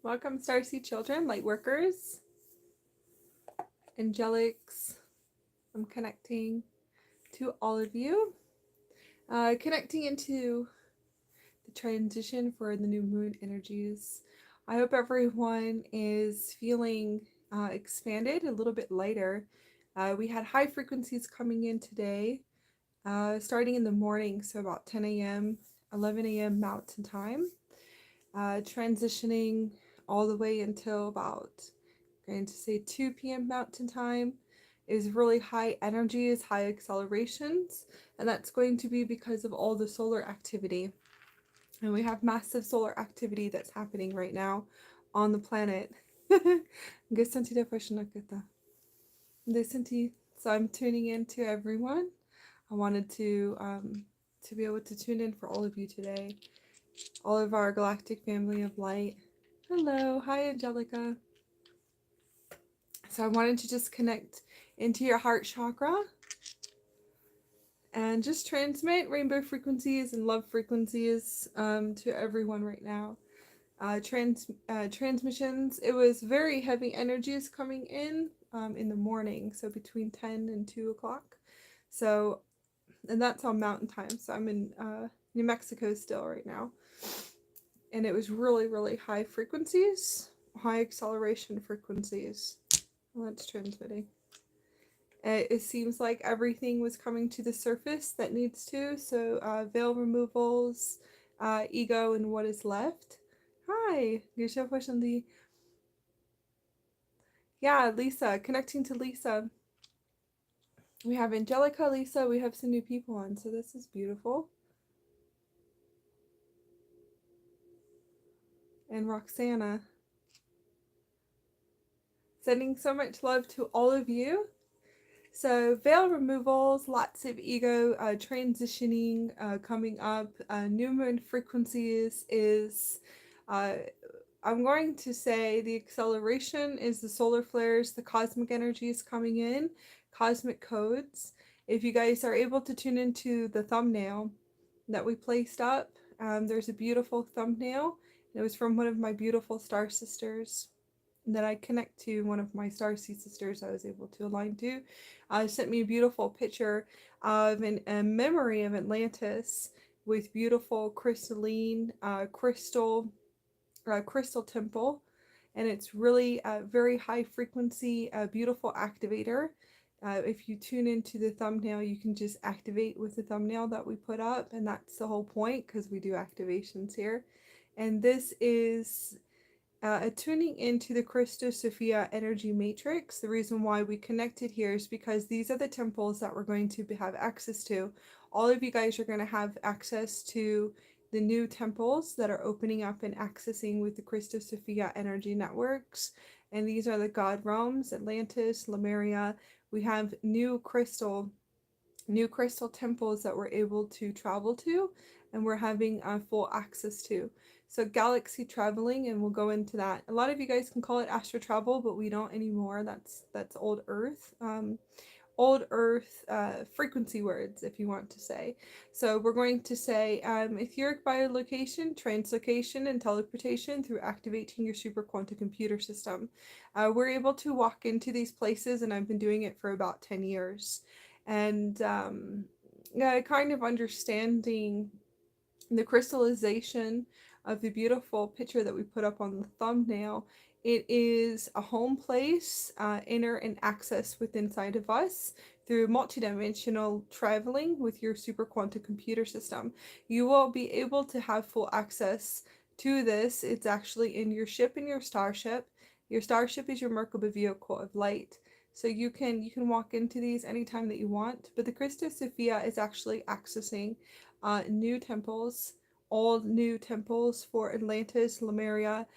Welcome, Starseed children, light workers, angelics. I'm connecting to all of you. Connecting into the transition for the new moon energies. I hope everyone is feeling expanded, a little bit lighter. We had high frequencies coming in today, starting in the morning, so about 10 a.m., 11 a.m. Mountain Time, transitioning all the way until about, I'm going to say 2 p.m. Mountain Time. Is really high energies, high accelerations, and that's going to be because of all the solar activity. And we have massive solar activity that's happening right now on the planet. So I'm tuning in to everyone. I wanted to be able to tune in for all of you today. All of our galactic family of light. Hello, hi Angelica. So I wanted to just connect into your heart chakra and just transmit rainbow frequencies and love frequencies to everyone right now. Transmissions, it was very heavy energies coming in the morning, so between 10 and 2 o'clock. So, and that's on mountain time, so I'm in New Mexico still right now. And it was really, really high frequencies, high acceleration frequencies. Well, that's transmitting. It seems like everything was coming to the surface that needs to. So veil removals, ego, and what is left. Hi, yeah, Lisa, connecting to Lisa. We have Angelica, Lisa, we have some new people on, so this is beautiful. And Roxana. Sending so much love to all of you. So veil removals, lots of ego transitioning coming up. New moon frequencies is, I'm going to say the acceleration is the solar flares, the cosmic energies coming in, cosmic codes. If you guys are able to tune into the thumbnail that we placed up, there's a beautiful thumbnail. It was from one of my beautiful star sisters that I connect to, one of my Starseed sisters I was able to align to, sent me a beautiful picture of a memory of Atlantis with beautiful crystalline crystal temple, and it's really very high frequency, beautiful activator. If you tune into the thumbnail, you can just activate with the thumbnail that we put up, and that's the whole point because we do activations here. And this is tuning into the Christos Sophia energy matrix. The reason why we connected here is because these are the temples that we're going to have access to. All of you guys are going to have access to the new temples that are opening up and accessing with the Christos Sophia energy networks. And these are the God realms, Atlantis, Lemuria. We have new crystal temples that we're able to travel to, and we're having full access to. So galaxy traveling, and we'll go into that. A lot of you guys can call it astral travel, but we don't anymore. That's old Earth. Old Earth frequency words, if you want to say. So we're going to say etheric biolocation, translocation, and teleportation through activating your super quantum computer system. We're able to walk into these places, and I've been doing it for about 10 years. And kind of understanding the crystallization of the beautiful picture that we put up on the thumbnail. It is a home place, inner and access within inside of us through multidimensional traveling with your super quantum computer system. You will be able to have full access to this. It's actually in your ship and your starship. Your starship is your Merkaba vehicle of light. So you can walk into these anytime that you want. But the Christos Sophia is actually accessing new temples, all new temples for Atlantis, Lemuria,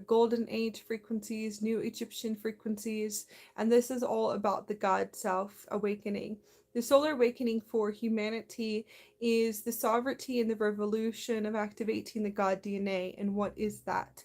Golden Age frequencies, New Egyptian frequencies, and this is all about the God-Self awakening. The solar awakening for humanity is the sovereignty and the revolution of activating the God DNA. And what is that?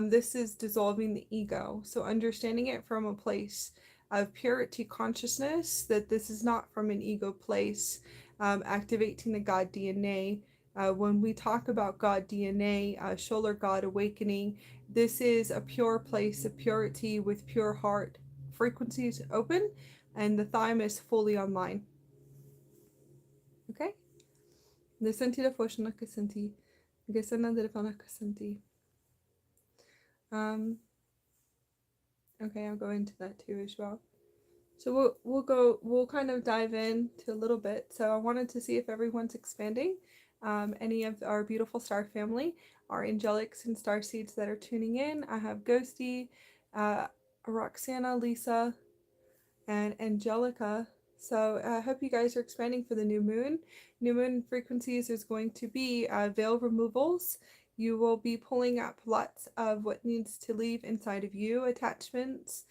This is dissolving the ego. So understanding it from a place of purity consciousness, that this is not from an ego place, activating the God DNA When we talk about God DNA, solar God awakening, this is a pure place of purity with pure heart frequencies open, and the thymus fully online. Okay? Nisanti da foshna kasanti. Gesana da fana kasanti. Okay, I'll go into that too as well. So we'll kind of dive into a little bit. So I wanted to see if everyone's expanding. Any of our beautiful star family, our angelics and starseeds that are tuning in. I have Ghosty, Roxana, Lisa, and Angelica. So I hope you guys are expanding for the new moon. New moon frequencies is going to be veil removals. You will be pulling up lots of what needs to leave inside of you, attachments,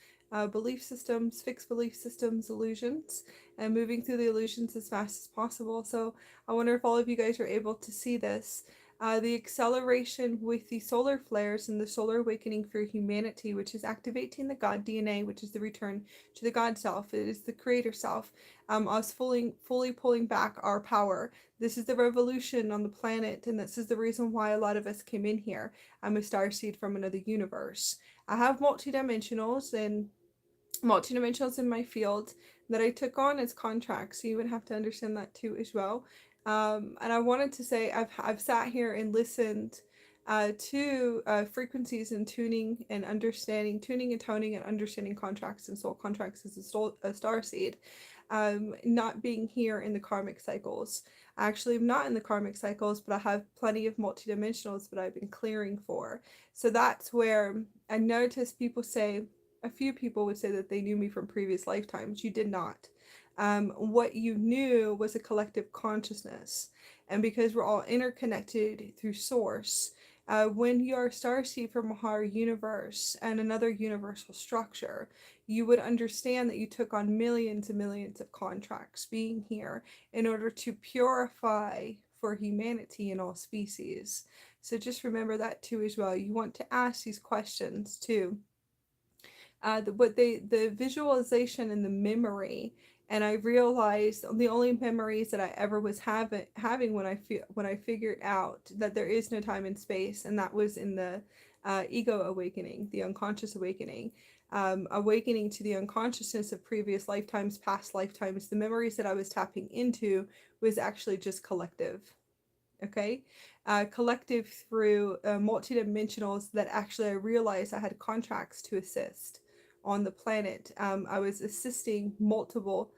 belief systems, fixed belief systems, illusions, and moving through the illusions as fast as possible. So I wonder if all of you guys are able to see this. The acceleration with the solar flares and the solar awakening for humanity, which is activating the God DNA, which is the return to the God self. It is the creator self. Us fully pulling back our power. This is the revolution on the planet, and this is the reason why a lot of us came in here. I'm a starseed from another universe. I have multidimensionals in my field that I took on as contracts, so you would have to understand that too as well. And I wanted to say I've sat here and listened to frequencies and tuning and understanding, tuning and toning and understanding contracts and soul contracts as a star seed, not being here in the karmic cycles. I actually am not in the karmic cycles, but I have plenty of multidimensionals that I've been clearing for. So that's where I notice people say, a few people would say that they knew me from previous lifetimes. You did not. What you knew was a collective consciousness. And because we're all interconnected through source, when you're a starseed from a higher universe and another universal structure, you would understand that you took on millions and millions of contracts being here in order to purify for humanity and all species. So just remember that too as well. You want to ask these questions too. The visualization and the memory, and I realized the only memories that I ever was having when I figured out that there is no time and space, and that was in the ego awakening, the unconscious awakening, awakening to the unconsciousness of previous lifetimes, past lifetimes. The memories that I was tapping into was actually just collective. Okay, collective through multidimensionals that actually I realized I had contracts to assist on the planet. I was assisting multiple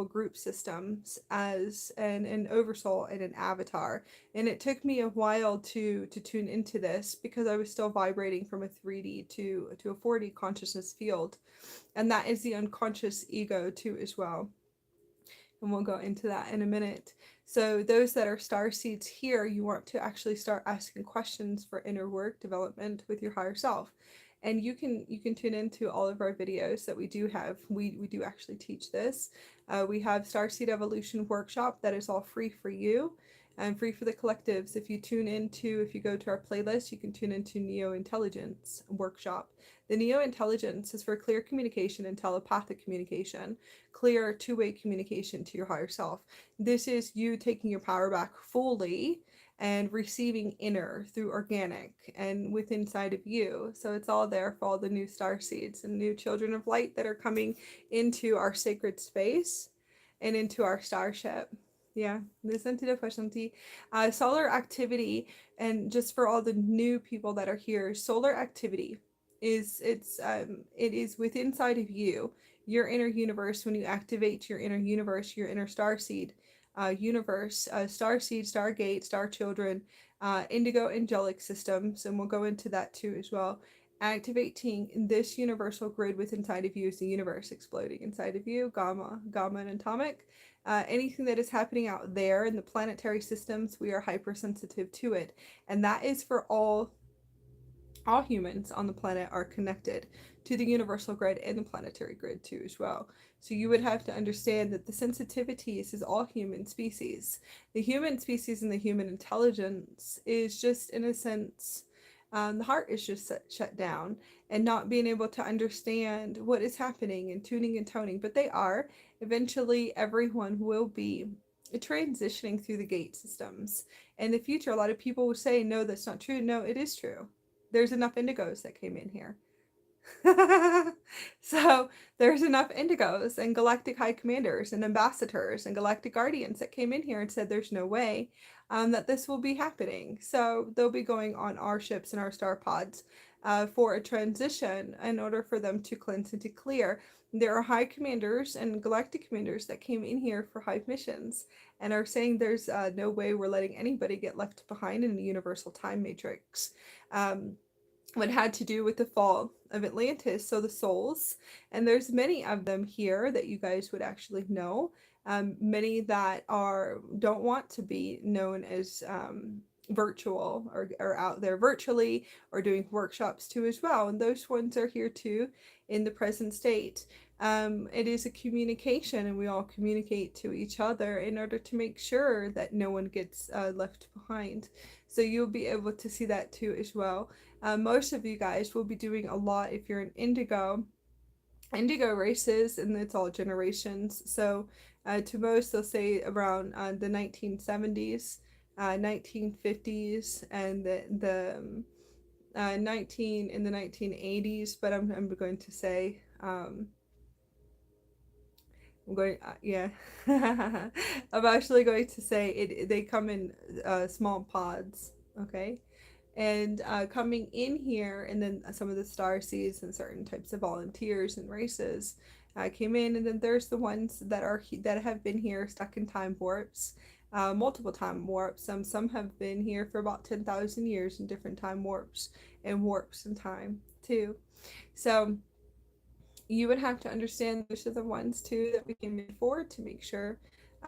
group systems as an oversoul and an avatar, and it took me a while to tune into this because I was still vibrating from a 3D to a 4D consciousness field, and that is the unconscious ego too as well, and we'll go into that in a minute. So those that are star seeds here, you want to actually start asking questions for inner work development with your higher self. And you can tune into all of our videos that we do have. We do actually teach this. We have Starseed Evolution Workshop that is all free for you and free for the collectives. If you go to our playlist, you can tune into Neo Intelligence Workshop. The Neo Intelligence is for clear communication and telepathic communication, clear two-way communication to your higher self. This is you taking your power back fully and receiving inner through organic and with inside of you. So it's all there for all the new star seeds and new children of light that are coming into our sacred space and into our starship. Yeah, listen to the question. Solar activity, and just for all the new people that are here, solar activity it is within inside of you, your inner universe. When you activate your inner universe, your inner starseed universe, starseed, stargate, star children, indigo angelic systems, and we'll go into that too as well. Activating this universal grid within inside of you is the universe exploding inside of you, gamma and atomic. Anything that is happening out there in the planetary systems, we are hypersensitive to it, and that is for all humans on the planet are connected to the universal grid and the planetary grid too as well. So you would have to understand that the sensitivities is all human species. The human species and the human intelligence is just, in a sense, the heart is just shut down and not being able to understand what is happening and tuning and toning. But they are. Eventually, everyone will be transitioning through the gate systems. In the future, a lot of people will say, no, that's not true. No, it is true. There's enough indigos that came in here. So there's enough indigos and galactic high commanders and ambassadors and galactic guardians that came in here and said there's no way that this will be happening. So they'll be going on our ships and our star pods for a transition in order for them to cleanse and to clear. There are high commanders and galactic commanders that came in here for hive missions and are saying there's no way we're letting anybody get left behind in the universal time matrix. What had to do with the fall of Atlantis, so the souls, and there's many of them here that you guys would actually know. Many that don't want to be known as virtual or out there virtually or doing workshops too as well, and those ones are here too in the present state. It is a communication, and we all communicate to each other in order to make sure that no one gets left behind. So you'll be able to see that too as well. Most of you guys will be doing a lot if you're an indigo races, and it's all generations. So to most, they'll say around the 1970s, 1950s, and the 19 in the 1980s. But I'm going to say I'm going, yeah. I'm actually going to say it. They come in small pods, okay? And coming in here, and then some of the Starseeds and certain types of volunteers and races came in, and then there's the ones that have been here stuck in time warps, multiple time warps. Some have been here for about 10,000 years in different time warps and warps in time too. So you would have to understand those are the ones too that we came in for to make sure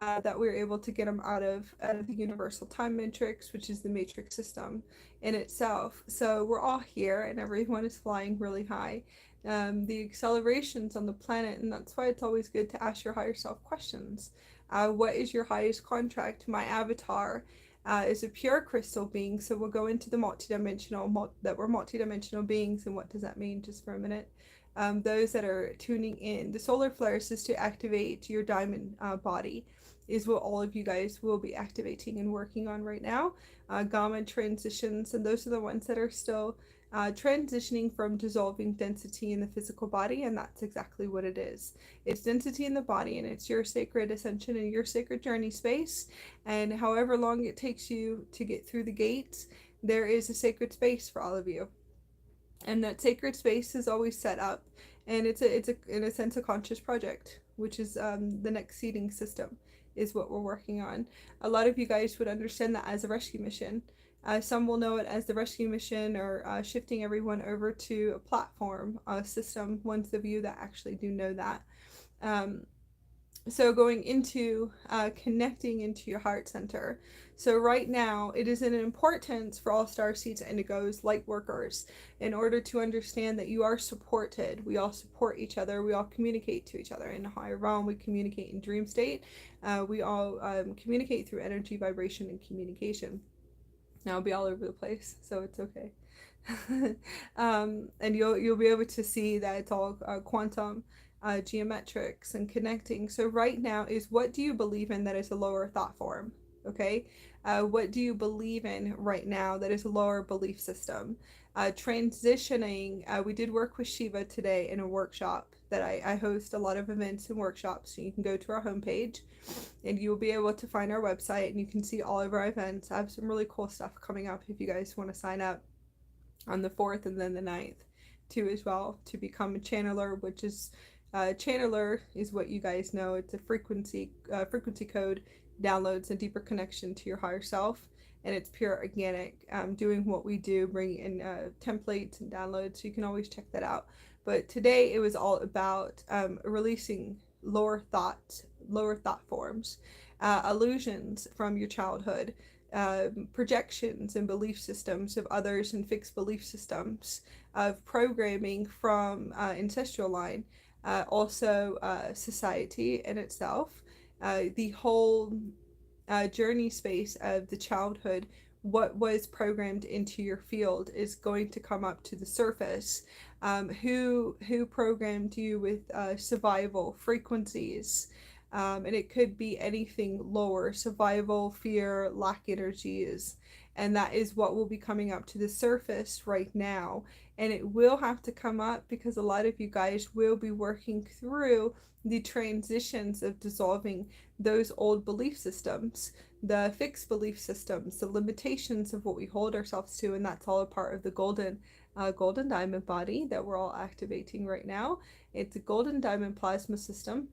that we're able to get them out of the universal time matrix, which is the matrix system in itself. So we're all here and everyone is flying really high. The accelerations on the planet, and that's why it's always good to ask your higher self questions. What is your highest contract? My avatar is a pure crystal being, so we'll go into the multidimensional, that we're multidimensional beings, and what does that mean just for a minute. Those that are tuning in, the solar flares is to activate your diamond body, is what all of you guys will be activating and working on right now. Gamma transitions, and those are the ones that are still transitioning from dissolving density in the physical body, and that's exactly what it is. It's density in the body, and it's your sacred ascension and your sacred journey space, and however long it takes you to get through the gates, there is a sacred space for all of you. And that sacred space is always set up, and it's a in a sense a conscious project, which is the next seeding system is what we're working on. A lot of you guys would understand that as a rescue mission. Some will know it as the rescue mission, or shifting everyone over to a platform system, ones of you that actually do know that. So going into connecting into your heart center. So right now it is an importance for all starseeds and indigos, light workers, in order to understand that you are supported. We all support each other. We all communicate to each other in a higher realm. We communicate in dream state. We all communicate through energy, vibration, and communication. Now I'll be all over the place, so it's okay. And you'll be able to see that it's all quantum geometrics and connecting. So right now is, what do you believe in that is a lower thought form? Okay, what do you believe in right now that is a lower belief system? Transitioning, we did work with Shiva today in a workshop that I host a lot of events and workshops, so you can go to our homepage and you'll be able to find our website and you can see all of our events. I have some really cool stuff coming up if you guys want to sign up on the 4th and then the 9th too as well, to become a channeler, which is channeler is what you guys know. It's a frequency code, downloads a deeper connection to your higher self, and it's pure organic, doing what we do, bringing in templates and downloads, so you can always check that out. But today it was all about releasing lower thought forms, illusions from your childhood, projections and belief systems of others, and fixed belief systems of programming from ancestral line, also society in itself, the whole journey space of the childhood. What was programmed into your field is going to come up to the surface. Who programmed you with survival frequencies, And it could be anything lower: survival, fear, lack energies. And that is what will be coming up to the surface right now. And it will have to come up because a lot of you guys will be working through the transitions of dissolving those old belief systems, the fixed belief systems, the limitations of what we hold ourselves to. And that's all a part of the golden diamond body that we're all activating right now. It's a golden diamond plasma system,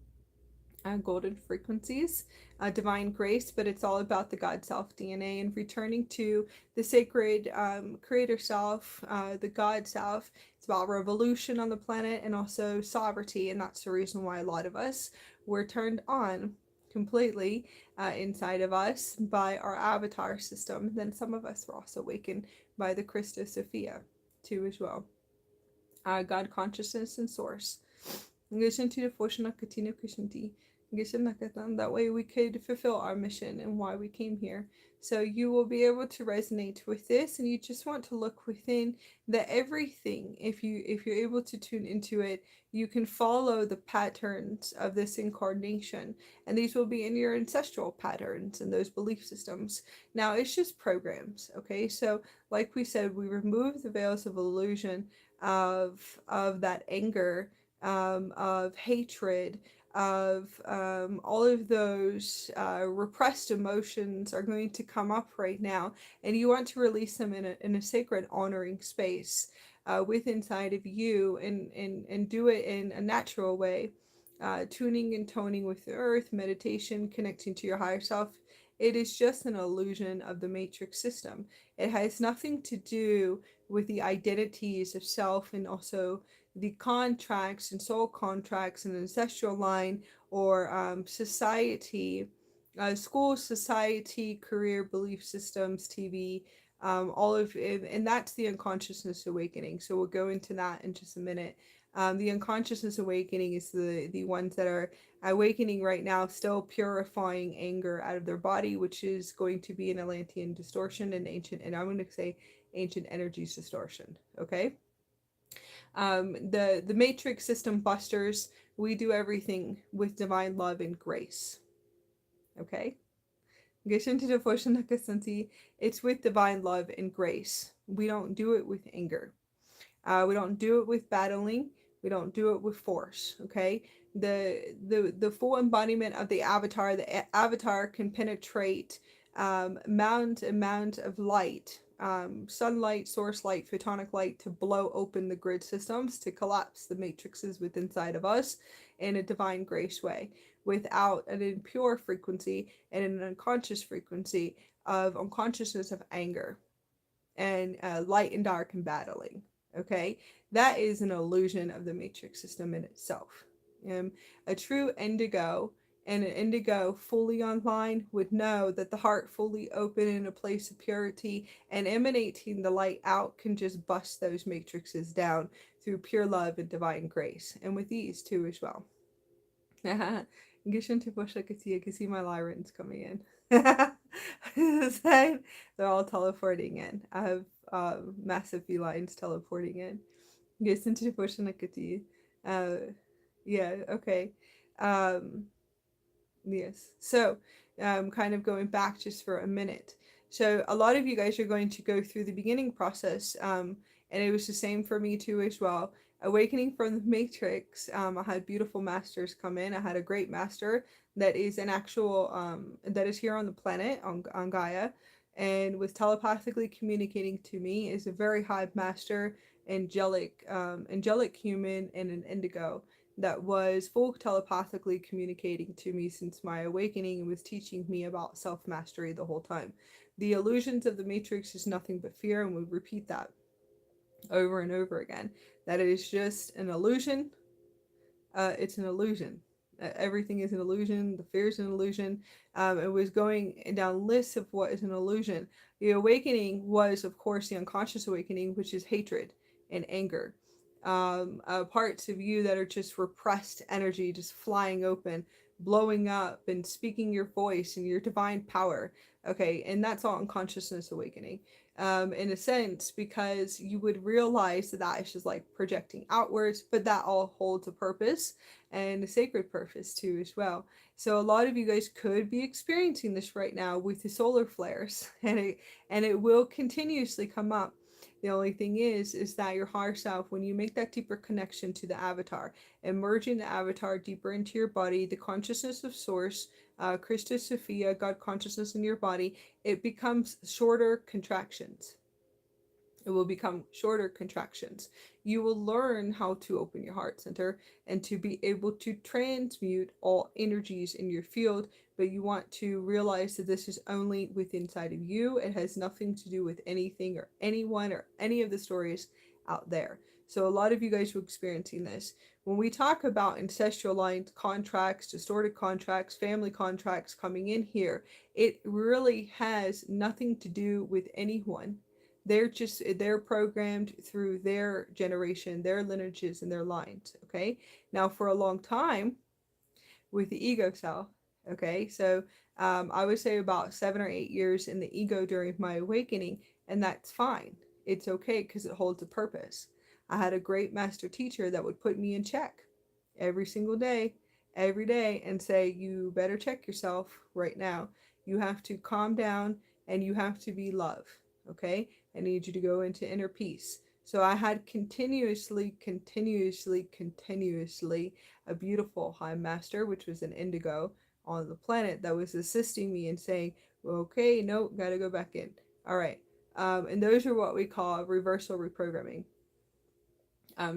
golden frequencies, divine grace, but it's all about the God Self DNA and returning to the sacred creator self, the God Self. It's about revolution on the planet and also sovereignty, and that's the reason why a lot of us were turned on completely inside of us by our avatar system. Then some of us were also awakened by the Christos Sophia too as well. God consciousness and source. That way we could fulfill our mission and why we came here. So you will be able to resonate with this, and you just want to look within the everything. If you're able to tune into it, you can follow the patterns of this incarnation, and these will be in your ancestral patterns and those belief systems. Now it's just programs, okay? So like we said, we remove the veils of illusion of that anger, of hatred, of all of those repressed emotions are going to come up right now, and you want to release them in a sacred honoring space with inside of you, and do it in a natural way, tuning and toning with the earth, meditation, connecting to your higher self. It is just an illusion of the matrix system. It has nothing to do with the identities of self, and also the contracts and soul contracts and ancestral line, or society, school, society, career, belief systems, TV, all of it, and that's the unconsciousness awakening. So we'll go into that in just a minute. The unconsciousness awakening is the ones that are awakening right now, still purifying anger out of their body, which is going to be an Atlantean distortion and ancient, and I'm going to say ancient energies distortion. Okay. The matrix system busters, we do everything with divine love and grace. Okay. It's with divine love and grace. We don't do it with anger. We don't do it with battling. We don't do it with force. Okay. The full embodiment of the avatar. The avatar can penetrate amount of light, sunlight, source light, photonic light, to blow open the grid systems, to collapse the matrices within inside of us in a divine grace way, without an impure frequency and an unconscious frequency of unconsciousness of anger and light and dark and battling. Okay, that is an illusion of the matrix system in itself. A true indigo and an indigo fully online would know that the heart fully open in a place of purity and emanating the light out can just bust those matrices down through pure love and divine grace. And with these too as well. I can see my Lyrans coming in. They're all teleporting in. I have massive felines teleporting in. Uh, yeah, okay. Um, yes. So, kind of going back just for a minute. So, a lot of you guys are going to go through the beginning process, and it was the same for me too as well. Awakening from the Matrix, I had beautiful masters come in. I had a great master that is an actual, that is here on the planet, on Gaia, and was telepathically communicating to me. Is a very high master, angelic human, and an indigo that was full telepathically communicating to me since my awakening, and was teaching me about self-mastery the whole time. The illusions of the matrix is nothing but fear, and we repeat that over and over again. That it is just an illusion. It's an illusion. Everything is an illusion. The fear is an illusion. It was going down lists of what is an illusion. The awakening was, of course, the unconscious awakening, which is hatred and anger. Parts of you that are just repressed energy, just flying open, blowing up, and speaking your voice and your divine power. Okay, and that's all unconsciousness awakening. in a sense, because you would realize that that is just like projecting outwards, but that all holds a purpose and a sacred purpose too as well. So a lot of you guys could be experiencing this right now with the solar flares, and it will continuously come up. The only thing is that your higher self, when you make that deeper connection to the avatar, emerging the avatar deeper into your body, the consciousness of source, Christus Sophia, God consciousness in your body, it becomes shorter contractions. It will become shorter contractions. You will learn how to open your heart center and to be able to transmute all energies in your field, but you want to realize that this is only within inside of you. It has nothing to do with anything or anyone or any of the stories out there. So a lot of you guys are experiencing this. When we talk about ancestral lines, contracts, distorted contracts, family contracts coming in here, it really has nothing to do with anyone. They're programmed through their generation, their lineages, and their lines. Okay. Now, for a long time with the ego self, okay, so I would say about 7 or 8 years in the ego during my awakening, and that's fine. It's okay because it holds a purpose. I had a great master teacher that would put me in check every single day, every day, and say, you better check yourself right now. You have to calm down and you have to be love. Okay. I need you to go into inner peace. So I had continuously a beautiful high master, which was an indigo on the planet, that was assisting me and saying, well, okay, no, gotta go back in. All right. And those are what we call reversal reprogramming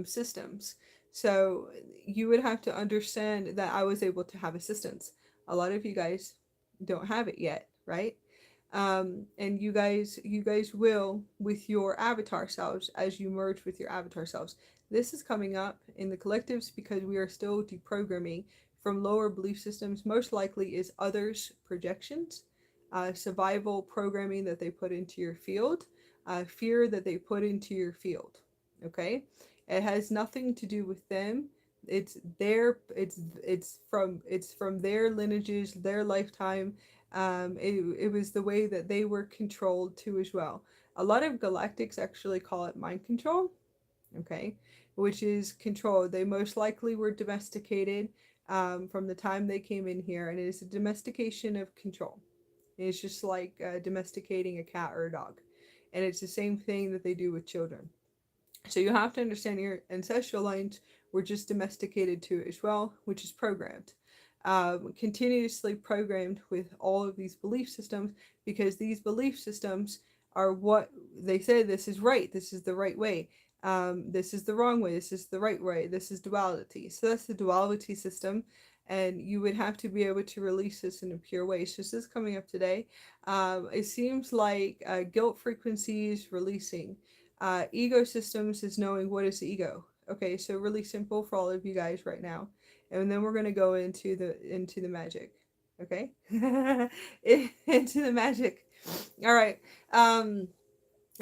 systems. So you would have to understand that I was able to have assistance. A lot of you guys don't have it yet, right? And you guys will with your avatar selves as you merge with your avatar selves. This is coming up in the collectives because we are still deprogramming from lower belief systems. Most likely is others' projections, survival programming that they put into your field, fear that they put into your field. Okay, it has nothing to do with them. It's from their lineages, their lifetime. It was the way that they were controlled too as well. A lot of galactics actually call it mind control, okay, which is control. They most likely were domesticated from the time they came in here, and it is a domestication of control. It's just like domesticating a cat or a dog, and it's the same thing that they do with children. So you have to understand your ancestral lines were just domesticated to it as well, which is programmed. Continuously programmed with all of these belief systems, because these belief systems are what they say, this is right, this is the right way, this is the wrong way, this is the right way, this is duality. So that's the duality system, and you would have to be able to release this in a pure way. So this is coming up today. It seems like guilt frequencies releasing. Ego systems is knowing what is the ego. Okay, so really simple for all of you guys right now, and then we're gonna go into the magic. Okay, into the magic. All right. And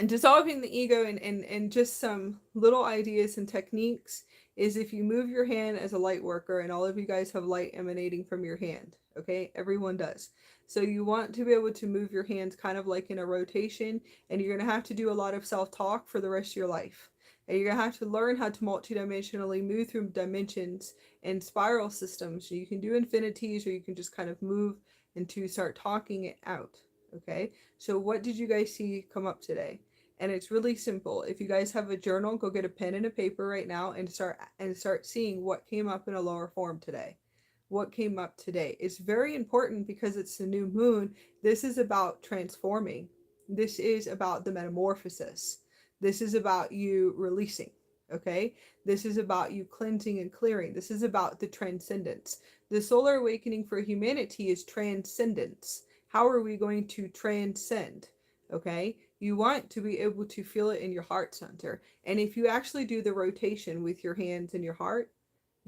dissolving the ego and just some little ideas and techniques is if you move your hand as a light worker, and all of you guys have light emanating from your hand. Okay, everyone does. So you want to be able to move your hands kind of like in a rotation, and you're going to have to do a lot of self-talk for the rest of your life. And you're going to have to learn how to multidimensionally move through dimensions and spiral systems. So you can do infinities, or you can just kind of move and to start talking it out. Okay, so what did you guys see come up today? And it's really simple. If you guys have a journal, go get a pen and a paper right now and start seeing what came up in a lower form today. What came up today. It's very important because it's the new moon. This is about transforming. This is about the metamorphosis. This is about you releasing. Okay? This is about you cleansing and clearing. This is about the transcendence. The solar awakening for humanity is transcendence. How are we going to transcend? Okay? You want to be able to feel it in your heart center. And if you actually do the rotation with your hands and your heart,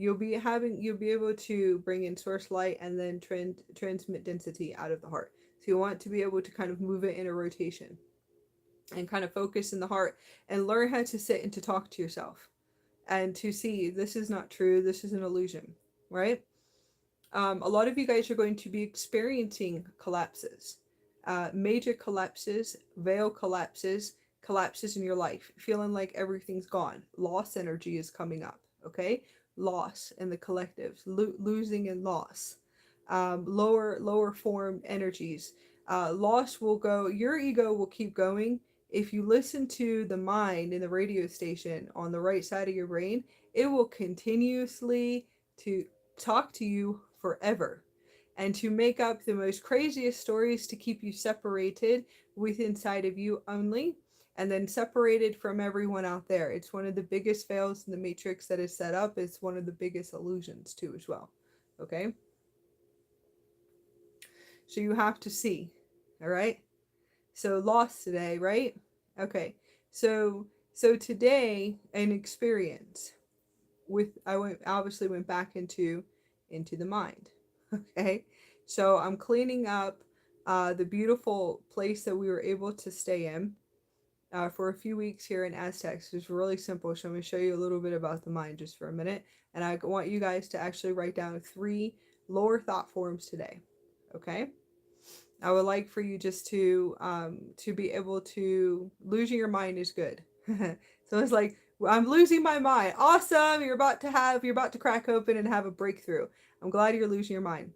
you'll be able to bring in source light and then transmit density out of the heart. So you want to be able to kind of move it in a rotation and kind of focus in the heart and learn how to sit and to talk to yourself and to see this is not true, this is an illusion, right? A lot of you guys are going to be experiencing collapses. major collapses, veil collapses, collapses in your life, feeling like everything's gone. Loss energy is coming up, okay? Loss in the collectives, losing and loss. Lower form energies. Loss will go, your ego will keep going. If you listen to the mind in the radio station on the right side of your brain, it will continuously to talk to you forever and to make up the most craziest stories to keep you separated with inside of you only, and then separated from everyone out there. It's one of the biggest fails in the matrix that is set up. It's one of the biggest illusions too as well. Okay? So you have to see. All right? So lost today, right? Okay. So today an experience with I obviously went back into the mind. Okay. So I'm cleaning up the beautiful place that we were able to stay in for a few weeks here in Aztecs. It's really simple. So I'm going to show you a little bit about the mind just for a minute. And I want you guys to actually write down 3 lower thought forms today. Okay. I would like for you just to be able to, losing your mind is good. So it's like, I'm losing my mind. Awesome. You're about to crack open and have a breakthrough. I'm glad you're losing your mind.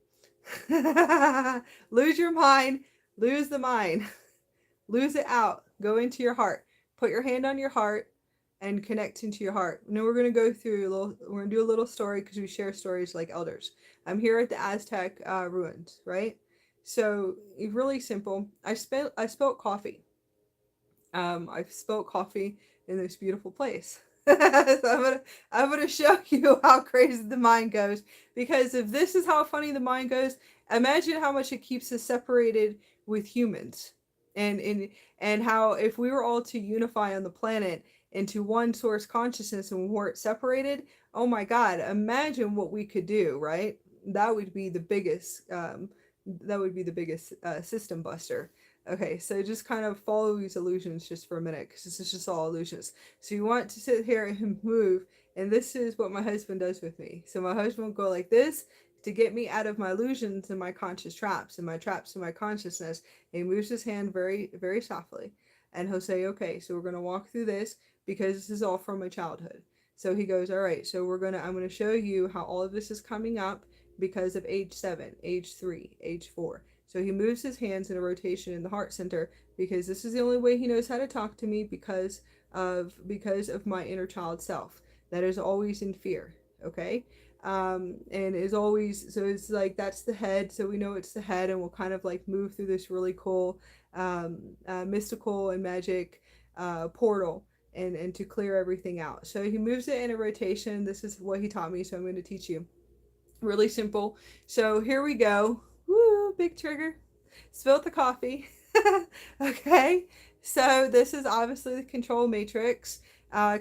Lose your mind. Lose the mind. Lose it out. Go into your heart. Put your hand on your heart and connect into your heart. Now we're going to go through we're going to do a little story because we share stories like elders. I'm here at the Aztec ruins, right? So really simple. I spilled coffee. I spilled coffee in this beautiful place. So I'm gonna show you how crazy the mind goes, because if this is how funny the mind goes, imagine how much it keeps us separated with humans, and how if we were all to unify on the planet into one source consciousness and we weren't separated, oh my God, imagine what we could do, right? That would be the biggest system buster. Okay, so just kind of follow these illusions just for a minute, because this is just all illusions. So you want to sit here and move, and this is what my husband does with me. So my husband will go like this to get me out of my illusions and my conscious traps and my traps in my consciousness. And he moves his hand very, very softly, and he'll say, okay, so we're going to walk through this because this is all from my childhood. So he goes, all right, so I'm going to show you how all of this is coming up because of age 7, age 3, age 4. So he moves his hands in a rotation in the heart center because this is the only way he knows how to talk to me, because of my inner child self that is always in fear. Okay. And is always, so it's like, that's the head. So we know it's the head, and we'll kind of like move through this really cool mystical and magic portal and to clear everything out. So he moves it in a rotation. This is what he taught me, so I'm going to teach you. Really simple. So here we go. Woo, big trigger. Spilt the coffee. Okay. So this is obviously the control matrix.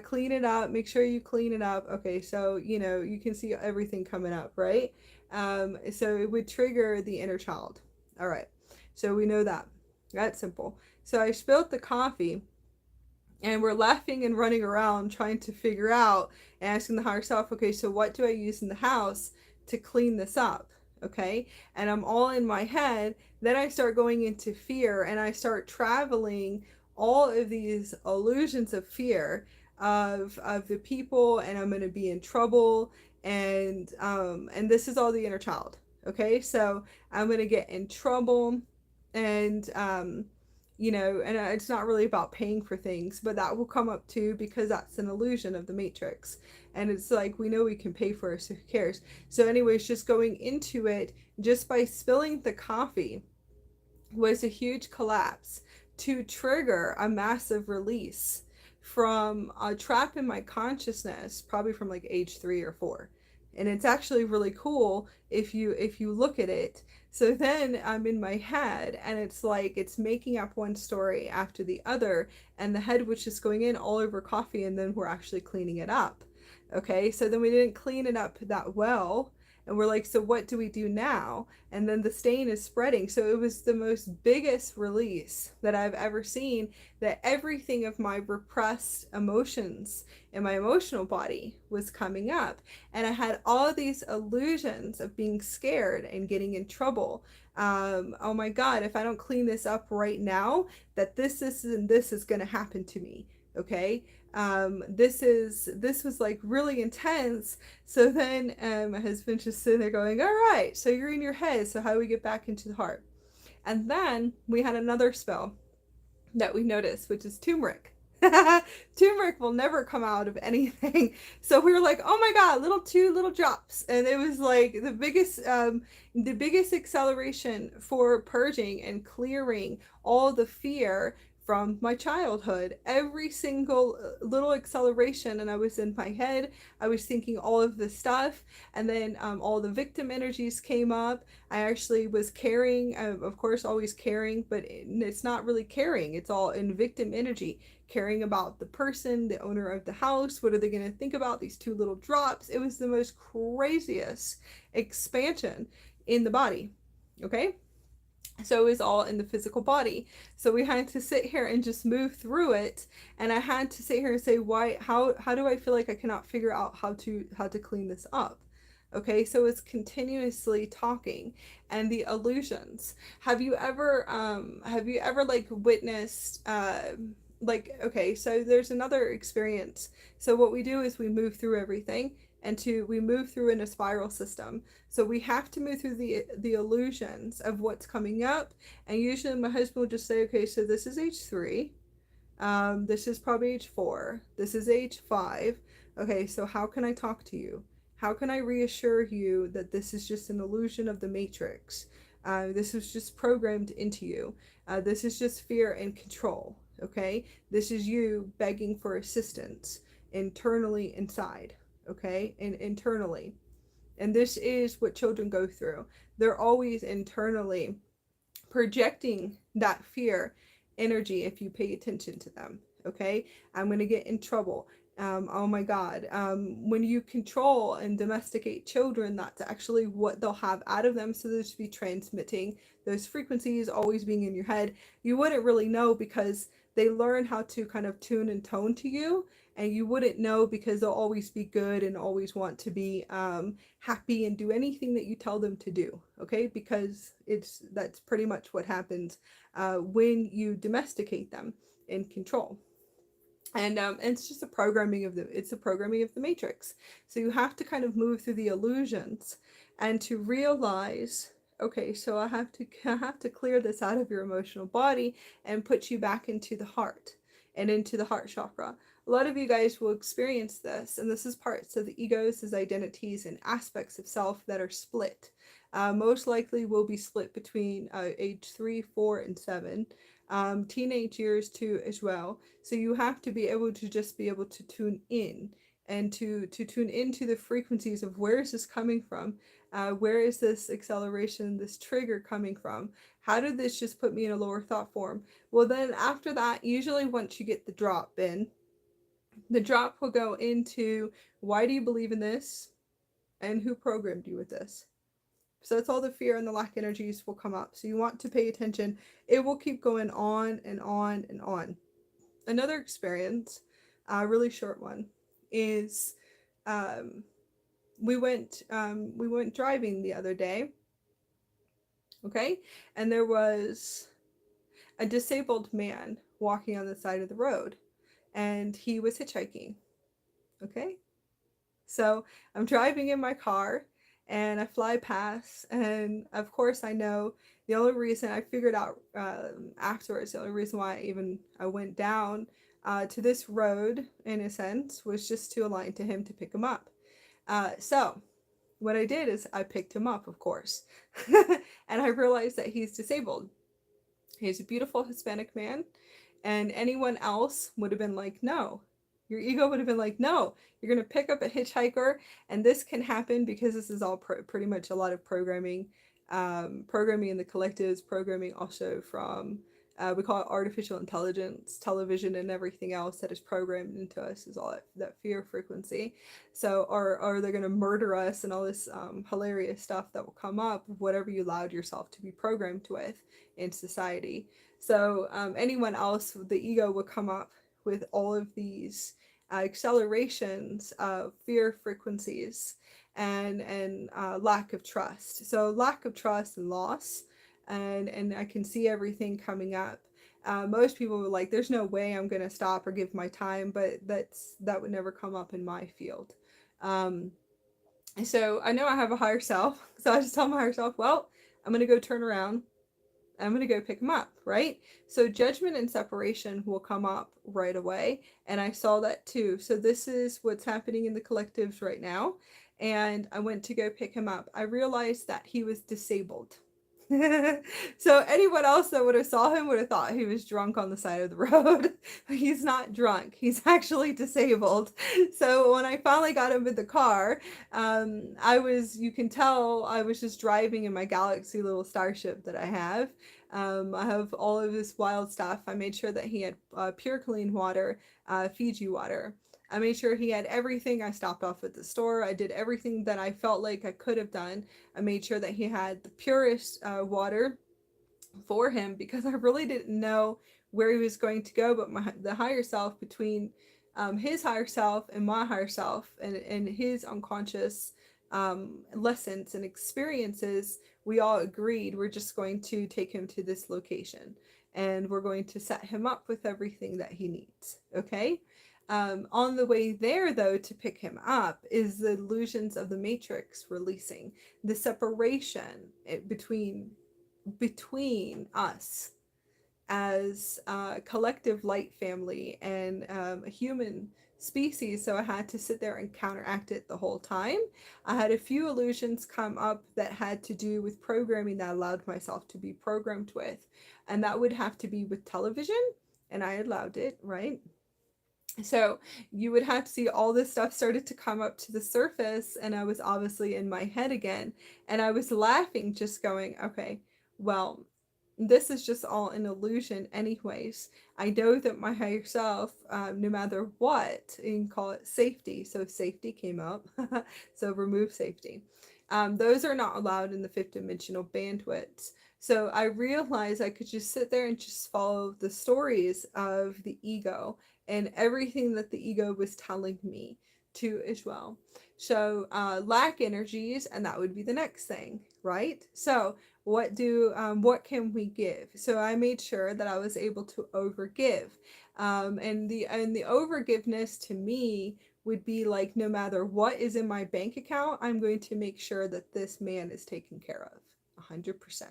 Clean it up. Make sure you clean it up. Okay. So, you can see everything coming up, right? So it would trigger the inner child. All right. So we know that. That's simple. So I spilt the coffee, and we're laughing and running around trying to figure out and asking the higher self, okay, so what do I use in the house to clean this up? Okay. And I'm all in my head. Then I start going into fear, and I start traveling all of these illusions of fear of the people, and I'm going to be in trouble. And this is all the inner child. Okay. So I'm going to get in trouble, and, and it's not really about paying for things, but that will come up too, because that's an illusion of the matrix. And it's like, we know we can pay for it, so who cares? So anyways, just going into it, just by spilling the coffee was a huge collapse to trigger a massive release from a trap in my consciousness, probably from like age 3 or 4. And it's actually really cool if you look at it. So then I'm in my head, and it's like it's making up one story after the other, and the head was just going in all over coffee, and then we're actually cleaning it up. Okay, so then we didn't clean it up that well, And we're like, so what do we do now? And then the stain is spreading. So it was the most biggest release that I've ever seen, that everything of my repressed emotions in my emotional body was coming up. And I had all these illusions of being scared and getting in trouble. Oh my God, if I don't clean this up right now, that this and this is going to happen to me. Okay. This was like really intense. So then my husband just sitting there going, all right, so you're in your head, so how do we get back into the heart? And then we had another spell that we noticed, which is turmeric. Turmeric will never come out of anything. So we were like, oh my God, two little drops. And it was like the biggest acceleration for purging and clearing all the fear from my childhood. Every single little acceleration, and I was in my head, I was thinking all of this stuff, and then all the victim energies came up. I actually was caring, of course, always caring, but it's not really caring. It's all in victim energy, caring about the person, the owner of the house. What are they going to think about these two little drops? It was the most craziest expansion in the body. Okay. So it was all in the physical body. So we had to sit here and just move through it. And I had to sit here and say, why, how do I feel like I cannot figure out how to clean this up? Okay, so it's continuously talking. And the illusions. Have you ever like witnessed like, okay, so there's another experience. So what we do is we move through everything, and we move through in a spiral system. So we have to move through the illusions of what's coming up. And usually my husband will just say, okay, so this is age 3. This is probably age 4. This is age 5. Okay, so how can I talk to you? How can I reassure you that this is just an illusion of the matrix? This is just programmed into you. This is just fear and control. Okay, this is you begging for assistance internally inside. Okay, and internally. And this is what children go through. They're always internally projecting that fear energy if you pay attention to them. Okay, I'm going to get in trouble. Oh my God. When you control and domesticate children, that's actually what they'll have out of them. So they'll just be transmitting those frequencies, always being in your head. You wouldn't really know because they learn how to kind of tune and tone to you, and you wouldn't know because they'll always be good and always want to be happy and do anything that you tell them to do. Okay, because that's pretty much what happens when you domesticate them and control. And it's just a programming of the matrix. So you have to kind of move through the illusions and to realize, okay, so I have to clear this out of your emotional body and put you back into the heart and into the heart chakra. A lot of you guys will experience this, and this is parts of the egos, as identities, and aspects of self that are split. Most likely will be split between age 3, 4, and 7. Teenage years too as well. So you have to be able to just be able to tune in and to tune into the frequencies of where is this coming from? Where is this acceleration, this trigger coming from? How did this just put me in a lower thought form? Well, then after that, usually once you get the drop in, the drop will go into, why do you believe in this? And who programmed you with this? So that's all the fear and the lack energies will come up. So you want to pay attention. It will keep going on and on and on. Another experience, a really short one, is we went driving the other day. Okay, and there was a disabled man walking on the side of the road, and he was hitchhiking. Okay, so I'm driving in my car and I fly past, and of course I know the only reason I figured out afterwards, the only reason why I went down to this road in a sense was just to align to him to pick him up. So what I did is I picked him up, of course, and I realized that he's disabled. He's a beautiful Hispanic man, and anyone else would have been like, no. Your ego would have been like, no, you're going to pick up a hitchhiker. And this can happen because this is all pretty much a lot of programming, programming in the collectives, programming also from We call it artificial intelligence, television, and everything else that is programmed into us is all that fear frequency. So, are they going to murder us and all this hilarious stuff that will come up of whatever you allowed yourself to be programmed with in society. So, anyone else, the ego will come up with all of these accelerations of fear frequencies and lack of trust. So, lack of trust and loss, and I can see everything coming up. Most people were like, "There's no way I'm gonna stop or give my time," but that would never come up in my field. Um, so I know I have a higher self, so I just tell my higher self, "Well, I'm gonna go turn around. I'm going to go pick him up," right? So judgment and separation will come up right away. And I saw that too. So this is what's happening in the collectives right now. And I went to go pick him up. I realized that he was disabled. So anyone else that would have saw him would have thought he was drunk on the side of the road. He's not drunk. He's actually disabled. So when I finally got him in the car, you can tell I was just driving in my galaxy little starship that I have. I have all of this wild stuff. I made sure that he had pure clean water, Fiji water. I made sure he had everything. I stopped off at the store. I did everything that I felt like I could have done. I made sure that he had the purest water for him because I really didn't know where he was going to go. But the higher self, between his higher self and my higher self, and his unconscious lessons and experiences, we all agreed we're just going to take him to this location and we're going to set him up with everything that he needs. Okay. On the way there, though, to pick him up is the illusions of the matrix releasing, the separation between us as a collective light family and a human species. So I had to sit there and counteract it the whole time. I had a few illusions come up that had to do with programming that I allowed myself to be programmed with, and that would have to be with television, and I allowed it, right? So you would have to see all this stuff started to come up to the surface, and I was obviously in my head again, and I was laughing, just going, okay, well, this is just all an illusion anyways. I know that my higher self, no matter what, you can call it safety. So safety came up. So remove safety. Those are not allowed in the fifth dimensional bandwidths. So I realized I could just sit there and just follow the stories of the ego and everything that the ego was telling me to as well. So lack energies, and that would be the next thing, right? So what can we give? So I made sure that I was able to overgive, and the overgiveness to me would be like, no matter what is in my bank account, I'm going to make sure that this man is taken care of 100%.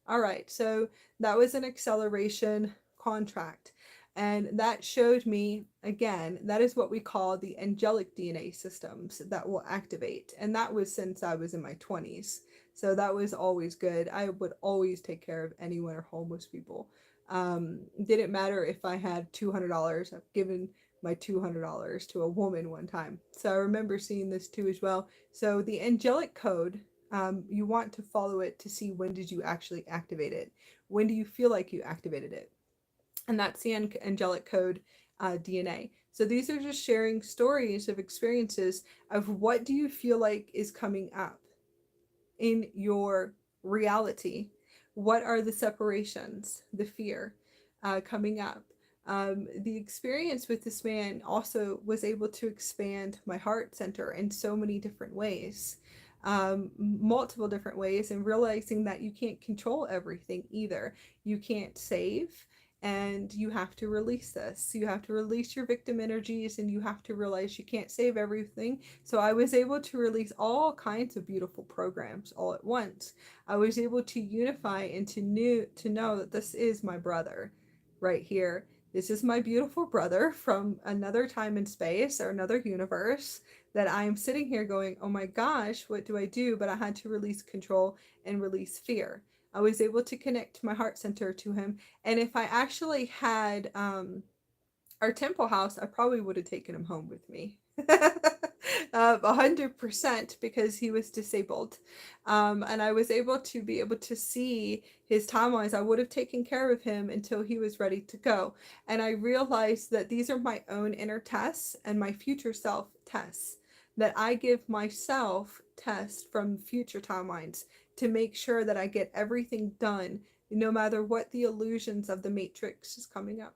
All right, so that was an acceleration contract. And that showed me, again, that is what we call the angelic DNA systems that will activate. And that was since I was in my 20s. So that was always good. I would always take care of anyone or homeless people. Didn't matter if I had $200. I've given my $200 to a woman one time. So I remember seeing this too as well. So the angelic code, you want to follow it to see when did you actually activate it. When do you feel like you activated it? And that's the angelic code DNA. So these are just sharing stories of experiences of what do you feel like is coming up in your reality. What are the separations, the fear coming up? The experience with this man also was able to expand my heart center in so many different ways, multiple different ways, and realizing that you can't control everything either. You can't save, and you have to release this. You have to release your victim energies, and you have to realize you can't save everything. So I was able to release all kinds of beautiful programs all at once. I was able to unify and to know that this is my brother right here. This is my beautiful brother from another time and space or another universe, that I am sitting here going, oh my gosh, what do I do? But I had to release control and release fear. I was able to connect my heart center to him. And if I actually had our temple house, I probably would have taken him home with me. 100% because he was disabled. And I was able to see his timelines. I would have taken care of him until he was ready to go. And I realized that these are my own inner tests and my future self tests. That I give myself tests from future timelines to make sure that I get everything done, no matter what the illusions of the matrix is coming up.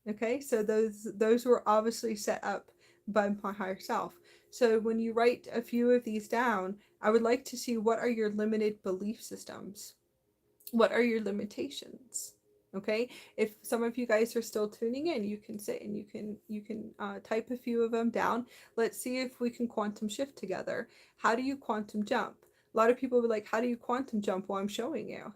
Okay, so those were obviously set up by my higher self. So when you write a few of these down, I would like to see what are your limited belief systems. What are your limitations? Okay, if some of you guys are still tuning in, you can sit and you can type a few of them down. Let's see if we can quantum shift together. How do you quantum jump? A lot of people will be like, how do you quantum jump? Well, I'm showing you.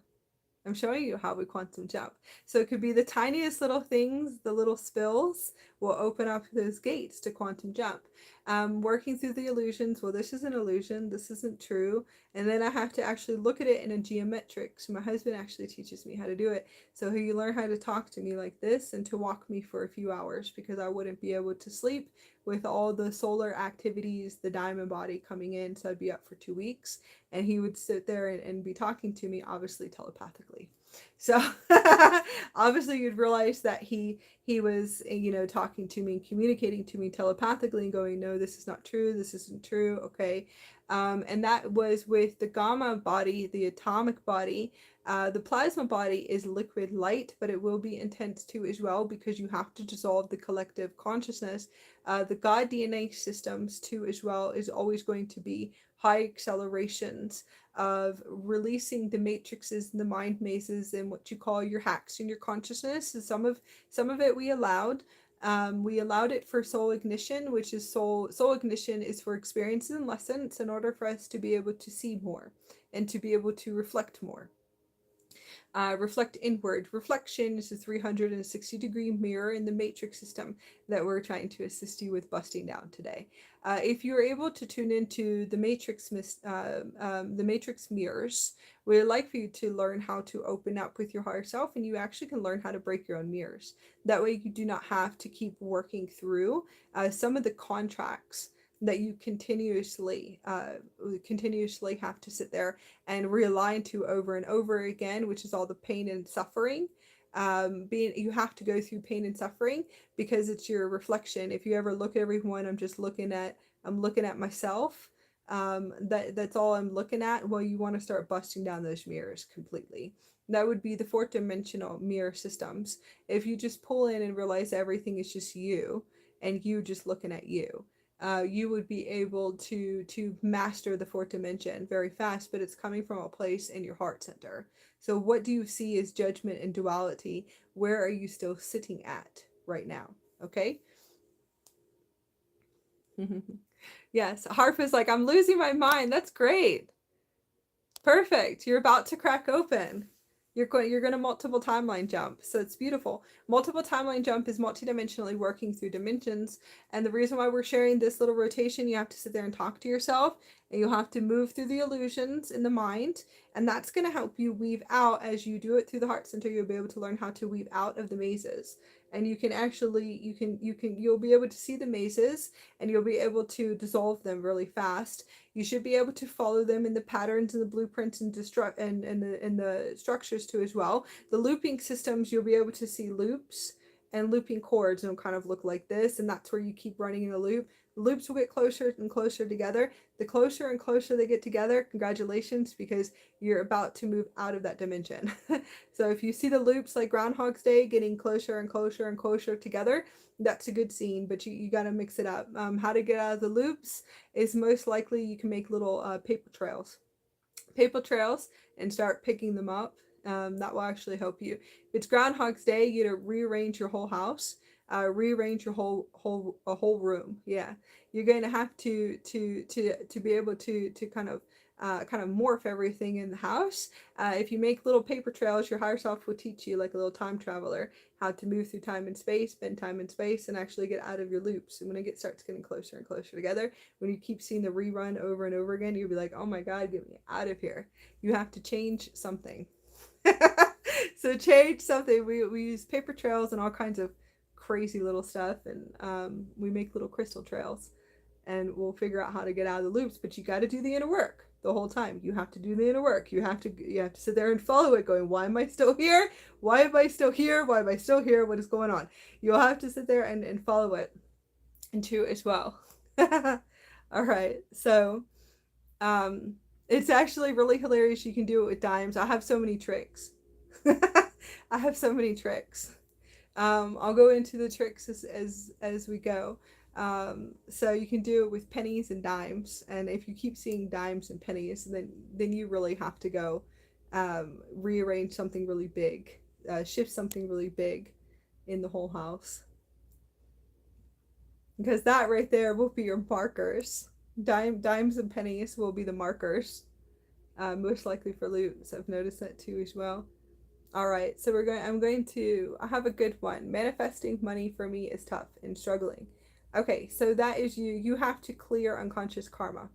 I'm showing you how we quantum jump. So it could be the tiniest little things, the little spills will open up those gates to quantum jump. Working through the illusions, well, this is an illusion, this isn't true. And then I have to actually look at it in a geometric. So my husband actually teaches me how to do it. So he learned how to talk to me like this and to walk me for a few hours because I wouldn't be able to sleep with all the solar activities, the diamond body coming in. So I'd be up for 2 weeks and he would sit there and be talking to me, obviously telepathically. So obviously you'd realize that he was, talking to me and communicating to me telepathically and going, no, this is not true, this isn't true, okay. And that was with the gamma body, the atomic body. The plasma body is liquid light, but it will be intense too as well because you have to dissolve the collective consciousness. The God DNA systems too as well is always going to be high accelerations of releasing the matrices and the mind mazes and what you call your hacks in your consciousness. And some of it we allowed. We allowed it for soul ignition, which is soul ignition is for experiences and lessons in order for us to be able to see more and to be able to reflect more. Reflect inward. Reflection is a 360-degree mirror in the matrix system that we're trying to assist you with busting down today. If you're able to tune into the matrix mirrors, we'd like for you to learn how to open up with your higher self, and you actually can learn how to break your own mirrors. That way you do not have to keep working through some of the contracts that you continuously have to sit there and realign to over and over again, which is all the pain and suffering. You have to go through pain and suffering because it's your reflection. If you ever look at everyone, I'm looking at myself. That's all I'm looking at. Well, you want to start busting down those mirrors completely. That would be the fourth dimensional mirror systems. If you just pull in and realize everything is just you and you just looking at you, you would be able to master the fourth dimension very fast, but it's coming from a place in your heart center. So what do you see as judgment and duality? Where are you still sitting at right now? Okay. Yes, Harp is like, I'm losing my mind. That's great. Perfect. You're about to crack open. You're going to multiple timeline jump. So it's beautiful. Multiple timeline jump is multidimensionally working through dimensions. And the reason why we're sharing this little rotation, you have to sit there and talk to yourself and you'll have to move through the illusions in the mind. And that's going to help you weave out as you do it through the heart center. You'll be able to learn how to weave out of the mazes. And you can actually, you'll be able to see the mazes and you'll be able to dissolve them really fast. You should be able to follow them in the patterns and the blueprints and the structures too as well. The looping systems, you'll be able to see loops and looping chords, and it'll kind of look like this, and that's where you keep running in a loop. The loops will get closer and closer together. The closer and closer they get together, congratulations, because you're about to move out of that dimension. So if you see the loops like Groundhog's Day getting closer and closer and closer together, that's a good scene, but you got to mix it up. How to get out of the loops is most likely you can make little paper trails and start picking them up. That will actually help you. If it's Groundhog's Day, you to rearrange your whole house, rearrange your whole room. Yeah, you're going to have to be able to kind of morph everything in the house. If you make little paper trails, your higher self will teach you, like a little time traveler, how to move through time and space, bend time and space, and actually get out of your loops. And when it starts getting closer and closer together, when you keep seeing the rerun over and over again, you'll be like, oh my God, get me out of here. You have to change something. So change something. We use paper trails and all kinds of crazy little stuff, and we make little crystal trails. and we'll figure out how to get out of the loops. But you got to do the inner work the whole time. You have to do the inner work. You have to sit there and follow it, going, why am I still here? Why am I still here? Why am I still here? What is going on? You'll have to sit there and follow it and too as well. All right, so it's actually really hilarious. You can do it with dimes. I have so many tricks. I have so many tricks. I'll go into the tricks as we go. So you can do it with pennies and dimes, and if you keep seeing dimes and pennies, then you really have to go rearrange something really big, shift something really big in the whole house, because that right there will be your markers. Dimes and pennies will be the markers, most likely for loops. I've noticed that too as well. All right, so I have a good one. Manifesting money for me is tough and struggling. Okay, so that is you. You have to clear unconscious karma.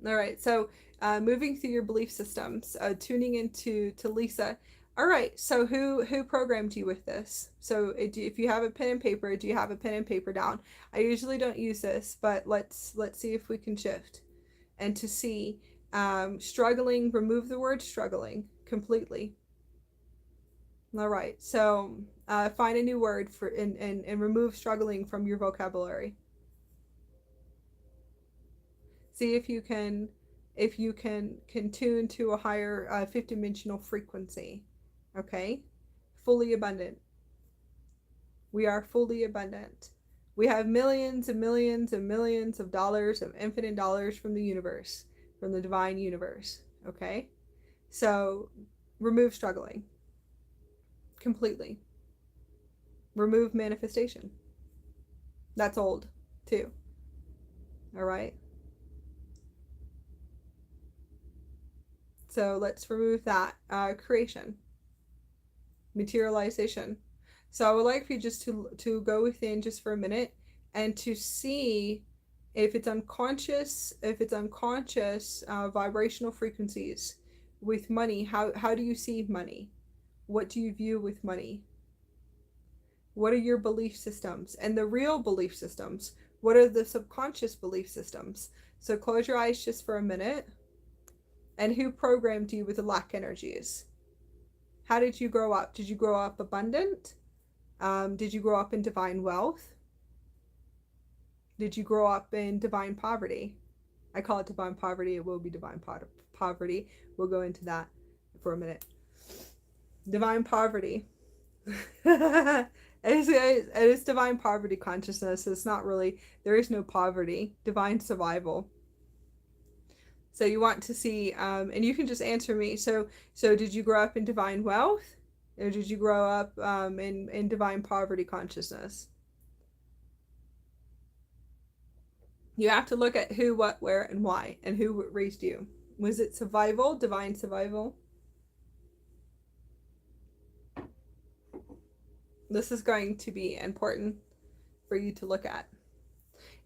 All right, so moving through your belief systems, tuning into Lisa. All right, so who programmed you with this? So if you have a pen and paper, do you have a pen and paper down? I usually don't use this, but let's see if we can shift and to see struggling. Remove the word struggling completely. All right, so find a new word for and remove struggling from your vocabulary. See if you can tune to a higher fifth dimensional frequency. Okay, fully abundant. We are fully abundant. We have millions and millions and millions of dollars, of infinite dollars from the universe, from the divine universe. Okay, so remove struggling completely. Remove manifestation. That's old too. All right. So let's remove that. Creation. Materialization. So I would like for you just to go within just for a minute and to see if it's unconscious, vibrational frequencies with money. How do you see money? What do you view with money? What are your belief systems? And the real belief systems, what are the subconscious belief systems? So close your eyes just for a minute. And who programmed you with the lack energies? How did you grow up? Did you grow up abundant? Did you grow up in divine wealth? Did you grow up in divine poverty? I call it divine poverty. It will be divine poverty. We'll go into that for a minute. Divine poverty. It is divine poverty consciousness. It's not really, there is no poverty. Divine survival. So you want to see, and you can just answer me. So did you grow up in divine wealth, or did you grow up in divine poverty consciousness? You have to look at who, what, where, and why, and who raised you. Was it survival, divine survival? This is going to be important for you to look at.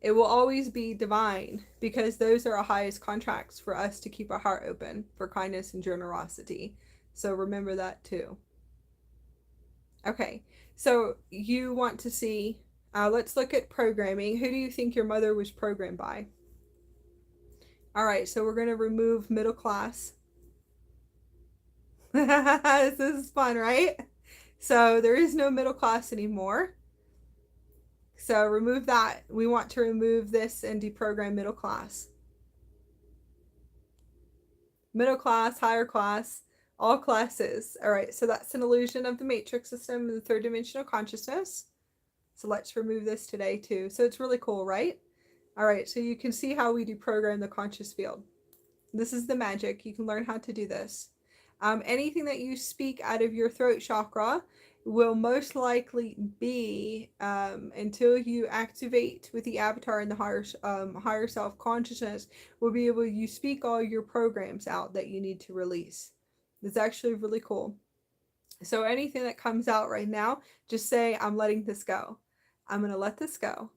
It will always be divine, because those are our highest contracts for us to keep our heart open for kindness and generosity. So remember that too. Okay, so you want to see, let's look at programming. Who do you think your mother was programmed by? All right, so we're going to remove middle class. This is fun, right? So there is no middle class anymore. So remove that. We want to remove this and deprogram middle class. Middle class, higher class, all classes. All right, so that's an illusion of the matrix system and the third dimensional consciousness. So let's remove this today too. So it's really cool, right? All right, so you can see how we deprogram the conscious field. This is the magic. You can learn how to do this. Anything that you speak out of your throat chakra will most likely be, until you activate with the avatar and the higher self consciousness, will be able, you speak all your programs out that you need to release. It's actually really cool. So anything that comes out right now, just say, I'm letting this go. I'm going to let this go.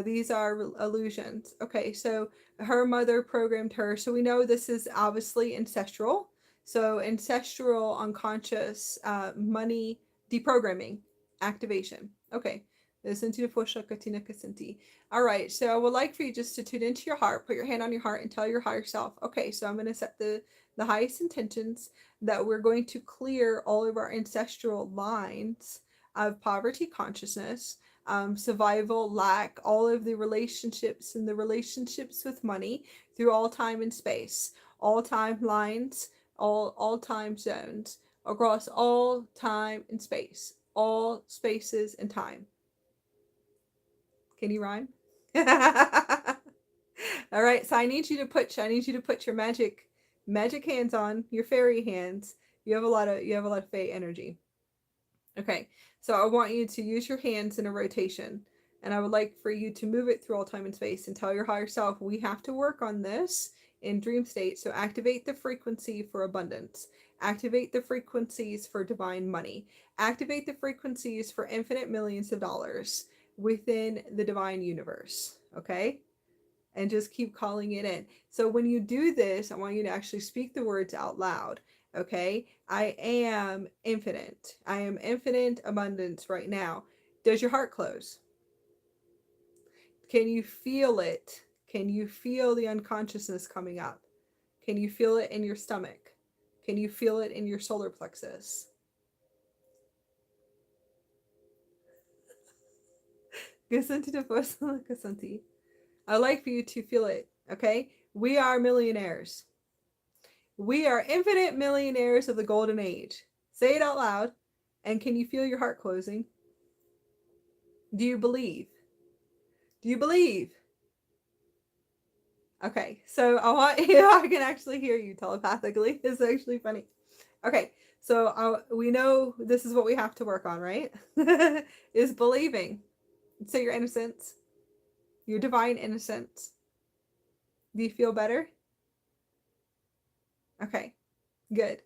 These are illusions. Okay, so her mother programmed her. So we know this is obviously ancestral. So ancestral, unconscious, money, deprogramming, activation. Okay, All right, so I would like for you just to tune into your heart, put your hand on your heart, and tell your higher self, okay, so I'm going to set the highest intentions that we're going to clear all of our ancestral lines of poverty consciousness, survival, lack, all of the relationships and the relationships with money through all time and space, all timelines, all time zones, across all time and space, all spaces and time. Can you rhyme? All right, so I need you to put your magic hands on, your fairy hands. You have a lot of fey energy. Okay, so I want you to use your hands in a rotation, and I would like for you to move it through all time and space and tell your higher self, we have to work on this in dream state. So activate the frequency for abundance. Activate the frequencies for divine money. Activate the frequencies for infinite millions of dollars within the divine universe. Okay? And just keep calling it in. So when you do this, I want you to actually speak the words out loud. Okay? I am infinite. I am infinite abundance right now. Does your heart close? Can you feel it? Can you feel the unconsciousness coming up? Can you feel it in your stomach? Can you feel it in your solar plexus? I'd like for you to feel it, okay? We are millionaires. We are infinite millionaires of the golden age. Say it out loud. And can you feel your heart closing? Do you believe? Do you believe? Okay, so I want you, I can actually hear you telepathically. It's actually funny. Okay, so we know this is what we have to work on, right? Is believing. So your innocence, your divine innocence. Do you feel better? Okay, good.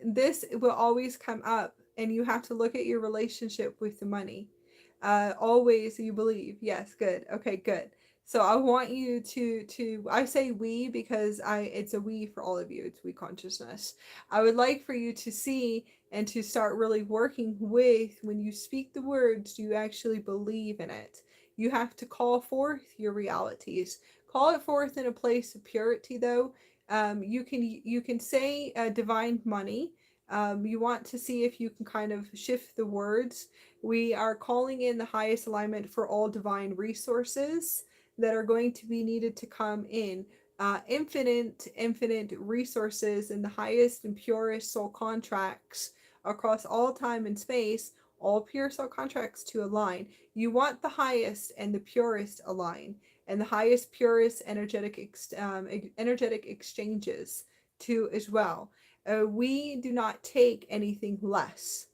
This will always come up, and you have to look at your relationship with the money. Always you believe. Yes, good. Okay, good. So I want you to I say we because it's a we for all of you. It's we consciousness. I would like for you to see and to start really working with, when you speak the words, do you actually believe in it? You have to call forth your realities. Call it forth in a place of purity, though. You can say divine money. You want to see if you can kind of shift the words. We are calling in the highest alignment for all divine resources that are going to be needed to come in. Infinite resources and the highest and purest soul contracts across all time and space, all pure soul contracts to align. You want the highest and the purest align, and the highest, purest energetic exchanges too as well. We do not take anything less.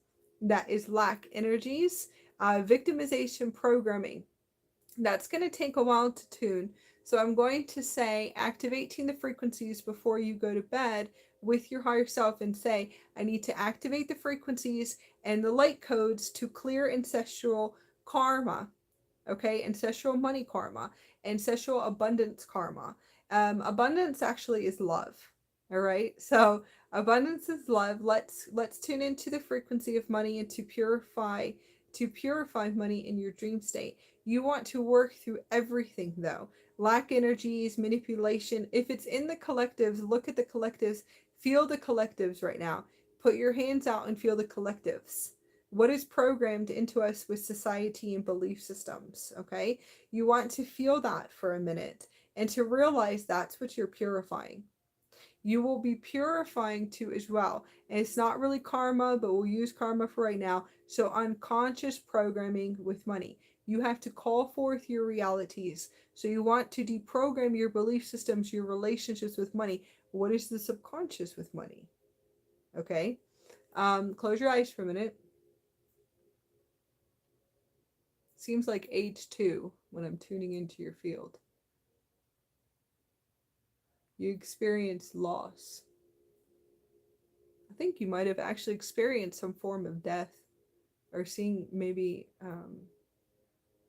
That is lack energies. Victimization programming. That's going to take a while to tune. So I'm going to say activating the frequencies before you go to bed with your higher self, and say, I need to activate the frequencies and the light codes to clear ancestral karma. Okay, ancestral money karma, ancestral abundance karma. Abundance actually is love. All right, so abundance is love. Let's tune into the frequency of money and to purify money in your dream state. You want to work through everything though. Lack energies, manipulation. If it's in the collectives, look at the collectives. Feel the collectives right now. Put your hands out and feel the collectives. What is programmed into us with society and belief systems, okay? You want to feel that for a minute and to realize that's what you're purifying. You will be purifying too as well. And it's not really karma, but we'll use karma for right now. So unconscious programming with money. You have to call forth your realities. So you want to deprogram your belief systems, your relationships with money. What is the subconscious with money? Okay? Close your eyes for a minute. Seems like age 2 when I'm tuning into your field. You experience loss. I think you might have actually experienced some form of death, or seeing maybe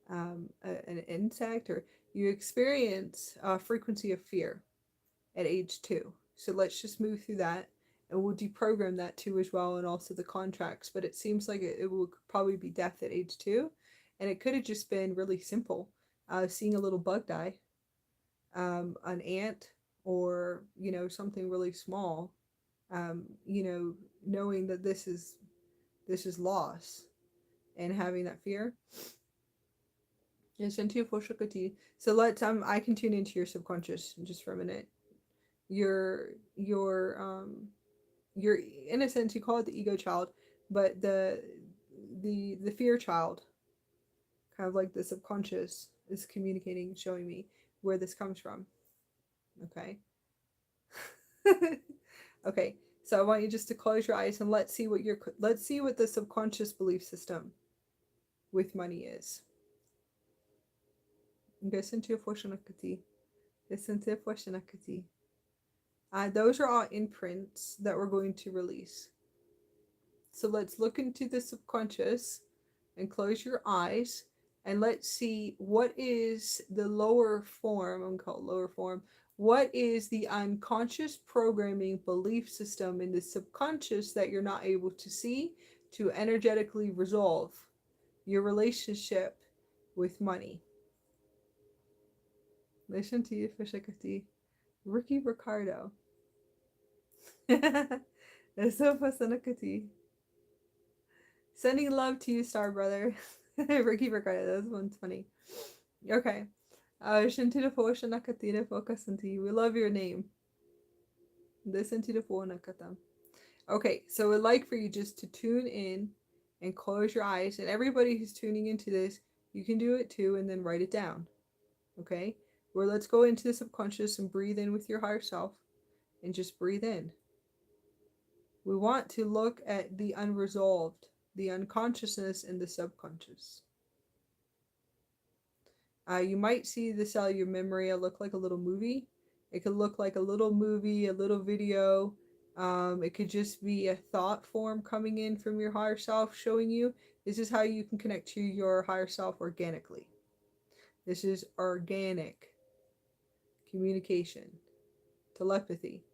an insect, or you experience a frequency of fear at age 2. So let's just move through that, and we'll deprogram that too as well, and also the contracts. But it seems like it will probably be death at age 2. And it could have just been really simple. Seeing a little bug die, an ant, or, you know, something really small, you know, knowing that this is loss and having that fear. So let's I can tune into your subconscious just for a minute. Your in a sense, you call it the ego child, but the fear child, kind of like the subconscious, is communicating, showing me where this comes from. Okay. Okay, so I want you just to close your eyes and let's see what the subconscious belief system with money is. Those are all imprints that we're going to release. So let's look into the subconscious and close your eyes and let's see what is the lower form. I'm going to call it lower form. What is the unconscious programming belief system in the subconscious that you're not able to see to energetically resolve your relationship with money? Listen to you, Fishakati. Ricky Ricardo. Sending love to you, Star Brother. Ricky Ricardo, that one's funny. Okay. We love your name. Okay, so I'd like for you just to tune in and close your eyes. And everybody who's tuning into this, you can do it too and then write it down. Okay? Where let's go into the subconscious and breathe in with your higher self and just breathe in. We want to look at the unresolved, the unconsciousness in the subconscious. You might see the cellular memory look like a little movie. It could look like a little movie, a little video. It could just be a thought form coming in from your higher self showing you this is how you can connect to your higher self organically. This is organic communication, telepathy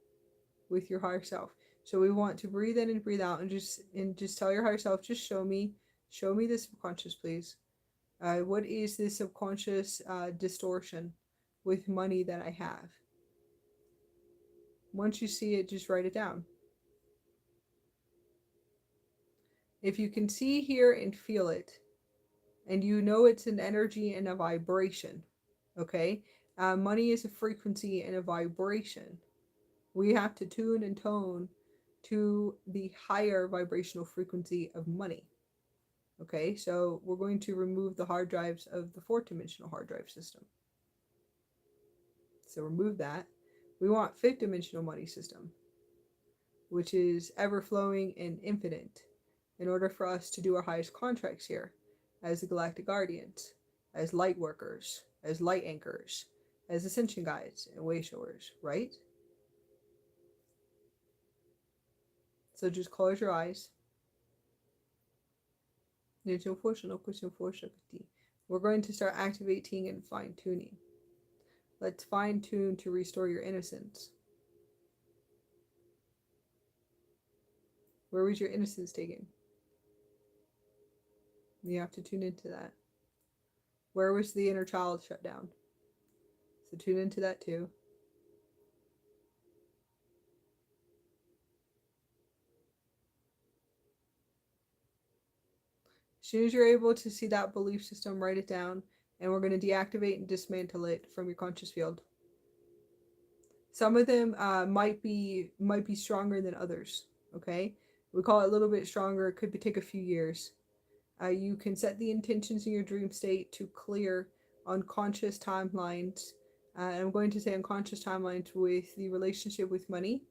with your higher self. So we want to breathe in and breathe out and just tell your higher self, just show me the subconscious, please. What is this subconscious distortion with money that I have? Once you see it, just write it down. If you can see, hear, and feel it, and you know it's an energy and a vibration, okay? Money is a frequency and a vibration. We have to tune and tone to the higher vibrational frequency of money. Okay, so we're going to remove the hard drives of the 4th-dimensional hard drive system. So remove that. We want 5th-dimensional money system, which is ever-flowing and infinite, in order for us to do our highest contracts here as the Galactic Guardians, as light workers, as light anchors, as Ascension guides and way showers, right? So just close your eyes. We're going to start activating and fine-tuning. Let's fine-tune to restore your innocence. Where was your innocence taken? You have to tune into that. Where was the inner child shut down? So tune into that too. As soon as you're able to see that belief system, write it down, and we're going to deactivate and dismantle it from your conscious field. Some of them might be stronger than others. Okay, we call it a little bit stronger. It could take a few years. You can set the intentions in your dream state to clear unconscious timelines. I'm going to say unconscious timelines with the relationship with money,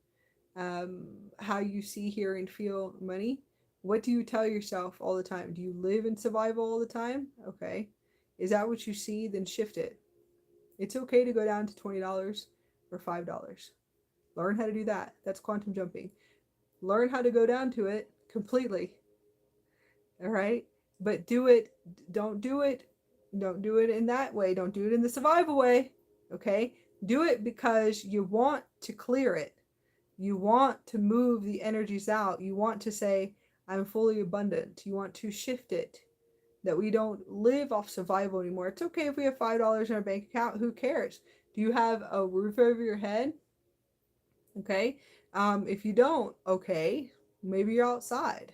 how you see, hear, and feel money. What do you tell yourself all the time? Do you live in survival all the time? Okay. Is that what you see? Then shift it. It's okay to go down to $20 or $5. Learn how to do that. That's quantum jumping. Learn how to go down to it completely. All right? But do it. Don't do it in that way. Don't do it in the survival way. Okay? Do it because you want to clear it. You want to move the energies out. You want to say, I'm fully abundant. You want to shift it that we don't live off survival anymore. It's okay if we have $5 in our bank account. Who cares? Do you have a roof over your head? Okay. If you don't, okay, maybe you're outside.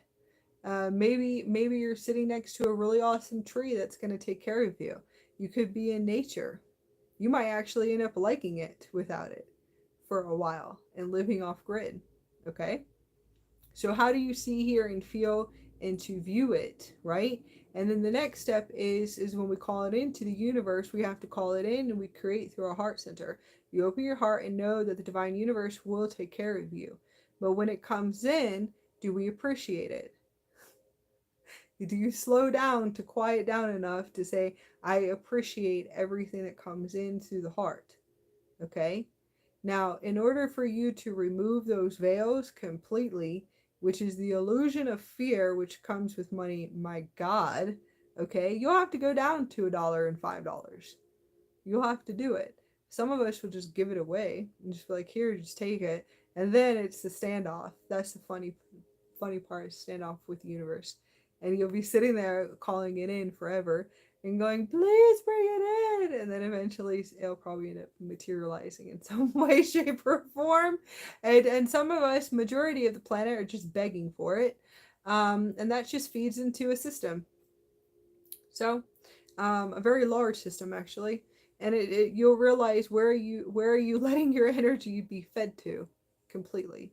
Maybe you're sitting next to a really awesome tree that's going to take care of you. You could be in nature. You might actually end up liking it without it for a while and living off grid. Okay? So how do you see, hear, and feel and to view it, right? And then the next step is when we call it into the universe, we have to call it in and we create through our heart center. You open your heart and know that the divine universe will take care of you. But when it comes in, do we appreciate it? Do you slow down to quiet down enough to say, I appreciate everything that comes in through the heart? Okay? Now, in order for you to remove those veils completely, which is the illusion of fear, which comes with money, my God, okay, you'll have to go down to $1 and $5. You'll have to do it. Some of us will just give it away and just be like, here, just take it. And then it's the standoff. That's the funny part, standoff with the universe. And you'll be sitting there calling it in forever and going, please bring it in. And then eventually it'll probably end up materializing in some way, shape, or form. And some of us, majority of the planet, are just begging for it. And that just feeds into a system. So, a very large system, actually. And you'll realize where are you letting your energy be fed to completely.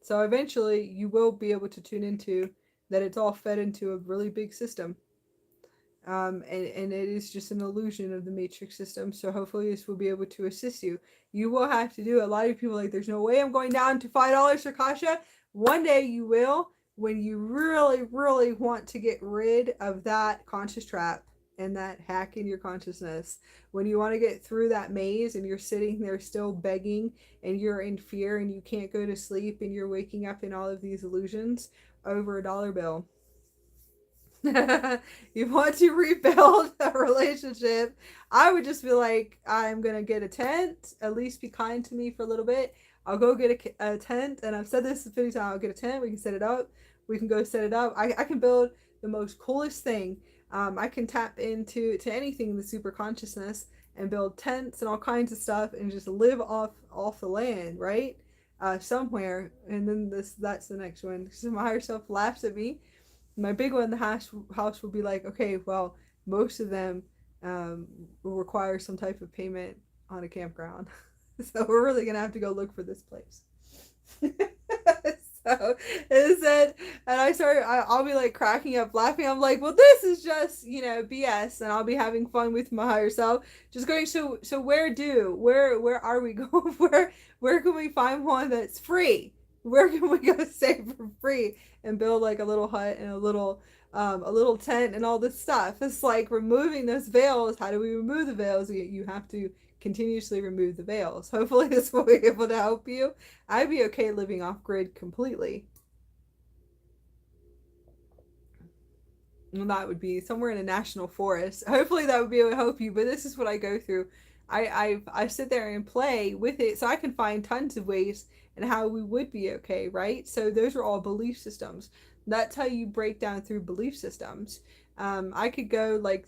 So eventually you will be able to tune into that it's all fed into a really big system. And it is just an illusion of the matrix system. So hopefully this will be able to assist you. You will have to do it. A lot of people are like, there's no way I'm going down to $5 for Kasha. One day you will, when you really, really want to get rid of that conscious trap and that hack in your consciousness. When you want to get through that maze and you're sitting there still begging and you're in fear and you can't go to sleep and you're waking up in all of these illusions over a dollar bill. You want to rebuild a relationship, I would just be like, I'm gonna get a tent, at least be kind to me for a little bit. I'll go get a tent, and I've said this a few times. I'll get a tent, we can set it up, we can go set it up. I can build the most coolest thing. I can tap into anything in the super consciousness and build tents and all kinds of stuff and just live off the land, right? Somewhere. And then that's the next one. So my higher self laughs at me. My big one, the house will be like, okay, well, most of them will require some type of payment on a campground. So we're really going to have to go look for this place. So it said, and I'll be like cracking up, laughing. I'm like, well, this is just, BS. And I'll be having fun with my higher self. Just going, so where are we going? Where can we find one that's free? Where can we go stay for free and build like a little hut and a little tent and all this stuff? It's like removing those veils. How do we remove the veils? You have to continuously remove the veils. Hopefully this will be able to help you. I'd be okay living off grid completely. And that would be somewhere in a national forest. Hopefully that would be able to help you, but this is what I go through. I sit there and play with it so I can find tons of ways and how we would be okay, right? So those are all belief systems. That's how you break down through belief systems. I could go like,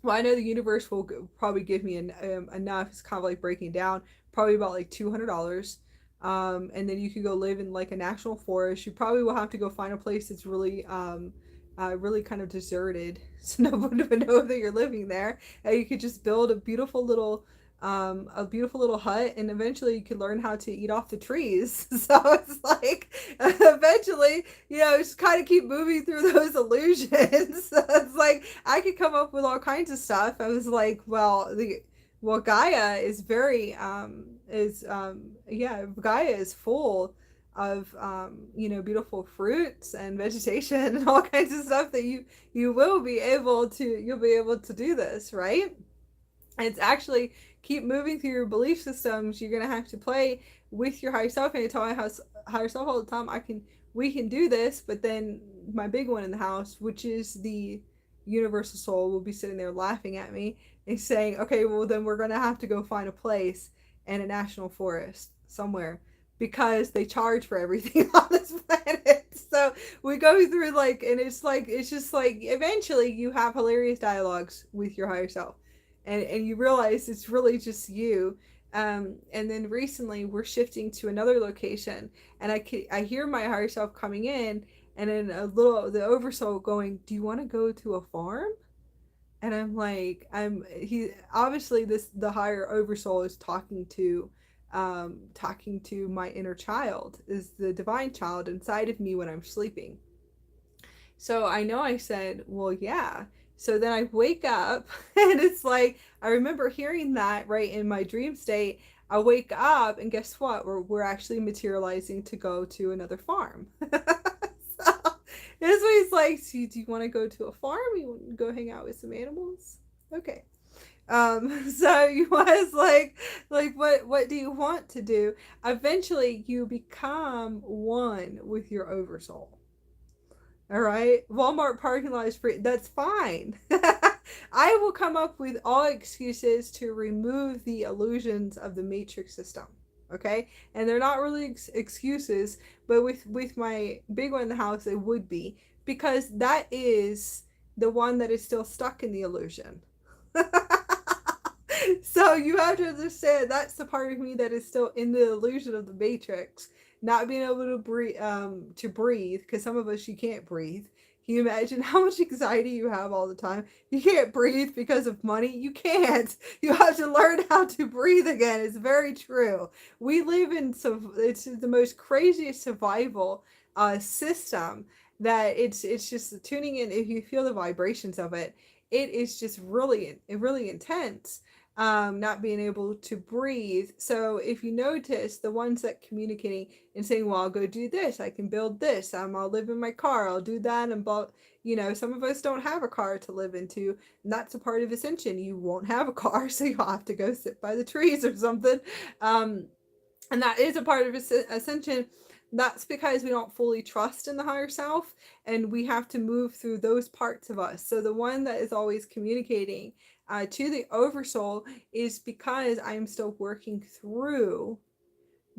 well, I know the universe will probably give me enough. It's kind of like breaking down, probably about like $200. And then you could go live in like a national forest. You probably will have to go find a place that's really really kind of deserted, so no one would know that you're living there. And you could just build a beautiful little hut, and eventually you could learn how to eat off the trees. So it's like eventually, just kind of keep moving through those illusions. So it's like I could come up with all kinds of stuff. I was like, well, Gaia is very Gaia is full of beautiful fruits and vegetation and all kinds of stuff that you'll be able to do this, right? And it's actually keep moving through your belief systems. You're gonna have to play with your higher self, and I tell my higher self all the time, we can do this. But then my big one in the house, which is the universal soul, will be sitting there laughing at me and saying, okay, well then we're gonna have to go find a place in a national forest somewhere, because they charge for everything on this planet. So So we go through like, and it's just like eventually you have hilarious dialogues with your higher self, and you realize it's really just you. And then recently we're shifting to another location, and I hear my higher self coming in, and then the oversoul going, "Do you want to go to a farm?" And I'm like, he obviously the higher oversoul is talking to my inner child, is the divine child inside of me when I'm sleeping. So I know I said, well, yeah. So then I wake up and it's like, I remember hearing that right in my dream state. I wake up and guess what? We're actually materializing to go to another farm. So this way it's like, so do you want to go to a farm? You want to go hang out with some animals? Okay. So you was like what do you want to do? Eventually you become one with your oversoul. All right. Walmart parking lot is free. That's fine. I will come up with all excuses to remove the illusions of the matrix system. Okay. And they're not really excuses, but with my big one in the house, it would be, because that is the one that is still stuck in the illusion. So you have to understand that's the part of me that is still in the illusion of the matrix, not being able to breathe, because some of us, you can't breathe. Can you imagine how much anxiety you have all the time? You can't breathe because of money. You can't. You have to learn how to breathe again. It's very true. We live in it's the most craziest survival system, that it's just tuning in. If you feel the vibrations of it, it is just really intense, not being able to breathe. So if you notice the ones that communicating and saying, well, I'll go do this, I can build this, I'll live in my car, I'll do that, and but some of us don't have a car to live into, and that's a part of Ascension. You won't have a car, so you'll have to go sit by the trees or something. And that is a part of Ascension. That's because we don't fully trust in the higher self, and we have to move through those parts of us. So the one that is always communicating to the oversoul is because I'm still working through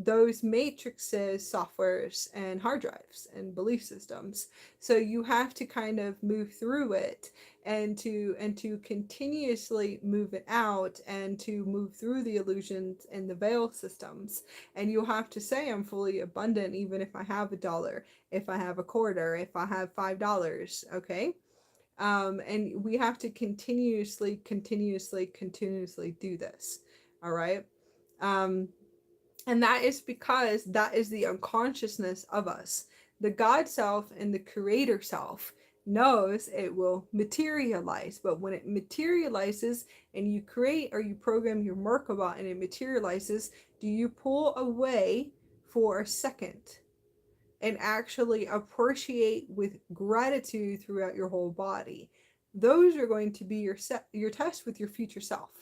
those matrices, softwares, and hard drives and belief systems. So you have to kind of move through it, and to continuously move it out, and to move through the illusions and the veil systems. And you'll have to say, I'm fully abundant even if I have $1, if I have a quarter, if I have $5. Okay. And we have to continuously do this. All right. And that is because that is the unconsciousness of us. The God self and the creator self knows it will materialize. But when it materializes and you create or you program your Merkaba and it materializes, do you pull away for a second and actually appreciate with gratitude throughout your whole body? Those are going to be your test with your future self.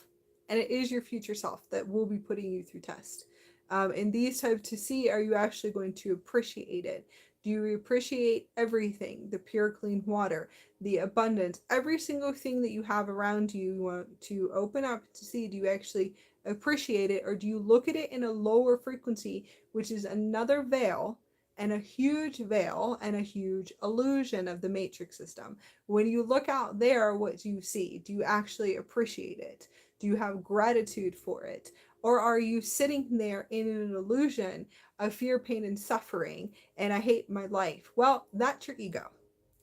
And it is your future self that will be putting you through test. And these types to see, are you actually going to appreciate it? Do you appreciate everything? The pure, clean water, the abundance, every single thing that you have around you, you want to open up to see, do you actually appreciate it? Or do you look at it in a lower frequency, which is another veil, and a huge veil and a huge illusion of the matrix system? When you look out there, what do you see? Do you actually appreciate it? Do you have gratitude for it? Or are you sitting there in an illusion of fear, pain, and suffering, and I hate my life? Well, that's your ego.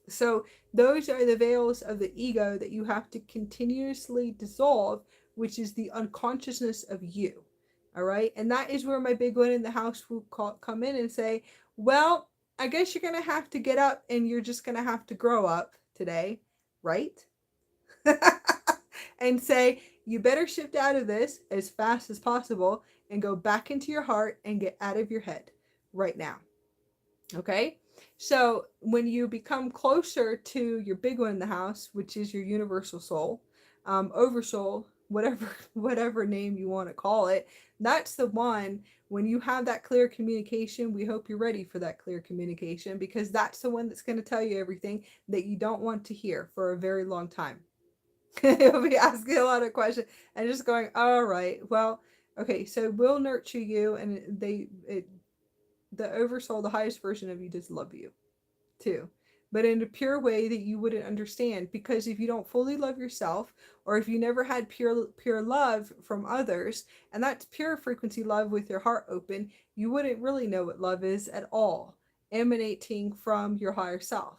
So those are the veils of the ego that you have to continuously dissolve, which is the unconsciousness of you. All right. And that is where my big one in the house will come in and say, well, I guess you're going to have to get up, and you're just going to have to grow up today. Right. And say, you better shift out of this as fast as possible and go back into your heart and get out of your head right now. Okay. So when you become closer to your big one in the house, which is your universal soul, oversoul, whatever name you want to call it, that's the one. When you have that clear communication, we hope you're ready for that clear communication, because that's the one that's going to tell you everything that you don't want to hear for a very long time. He'll be asking a lot of questions and just going, all right, well, okay, so we'll nurture you, and the oversoul, the highest version of you, does love you. too, but in a pure way that you wouldn't understand. Because if you don't fully love yourself, or if you never had pure love from others, and that's pure frequency love with your heart open, you wouldn't really know what love is at all, emanating from your higher self.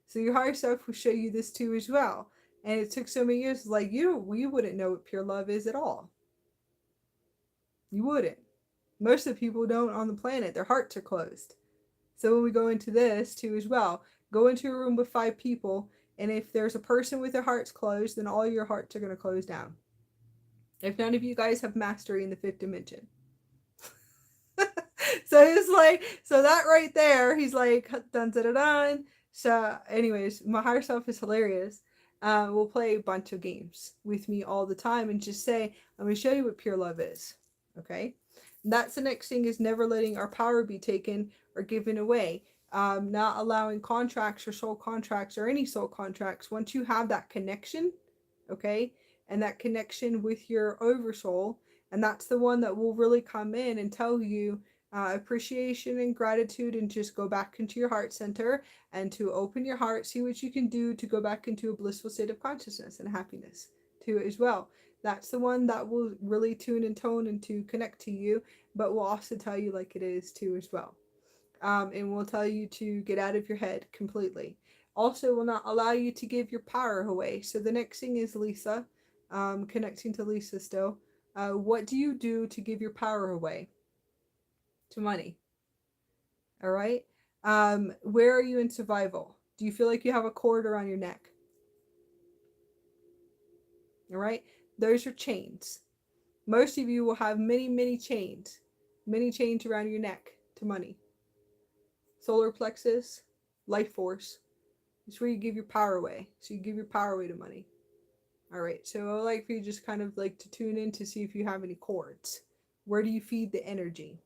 So your higher self will show you this too as well. And it took so many years, like we wouldn't know what pure love is at all. You wouldn't. Most of the people don't on the planet. Their hearts are closed. So when we go into this too as well, go into a room with 5 people, and if there's a person with their hearts closed, then all your hearts are going to close down. If none of you guys have mastery in the 5th dimension. So it's like, so that right there, he's like, dun dun dun dun. So anyways, my higher self is hilarious. We'll play a bunch of games with me all the time and just say, I'm going to show you what pure love is. Okay? And that's the next thing, is never letting our power be taken or given away. Not allowing contracts or soul contracts or any soul contracts. Once you have that connection, okay, and that connection with your oversoul, and that's the one that will really come in and tell you appreciation and gratitude, and just go back into your heart center and to open your heart, see what you can do to go back into a blissful state of consciousness and happiness too as well. That's the one that will really tune and tone and to connect to you, but will also tell you like it is too as well. And will tell you to get out of your head completely. Also will not allow you to give your power away. So the next thing is Lisa, connecting to Lisa still. What do you do to give your power away? To money. All right. Where are you in survival? Do you feel like you have a cord around your neck? All right. Those are chains. Most of you will have many chains around your neck to money. Solar plexus, life force. It's where you give your power away. So you give your power away to money. All right. So I would like for you just kind of like to tune in to see if you have any cords. Where do you feed the energy?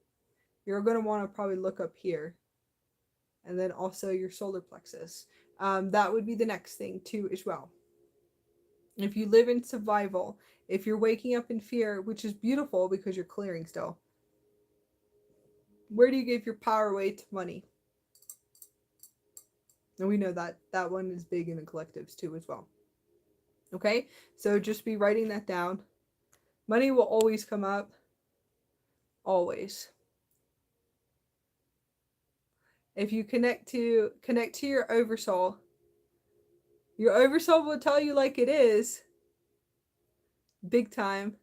You're going to want to probably look up here. And then also your solar plexus. That would be the next thing too as well. If you live in survival, if you're waking up in fear, which is beautiful because you're clearing still, where do you give your power away to money? And we know that that one is big in the collectives too as well. Okay, so just be writing that down. Money will always come up. Always. If you connect to your oversoul will tell you like it is. Big time.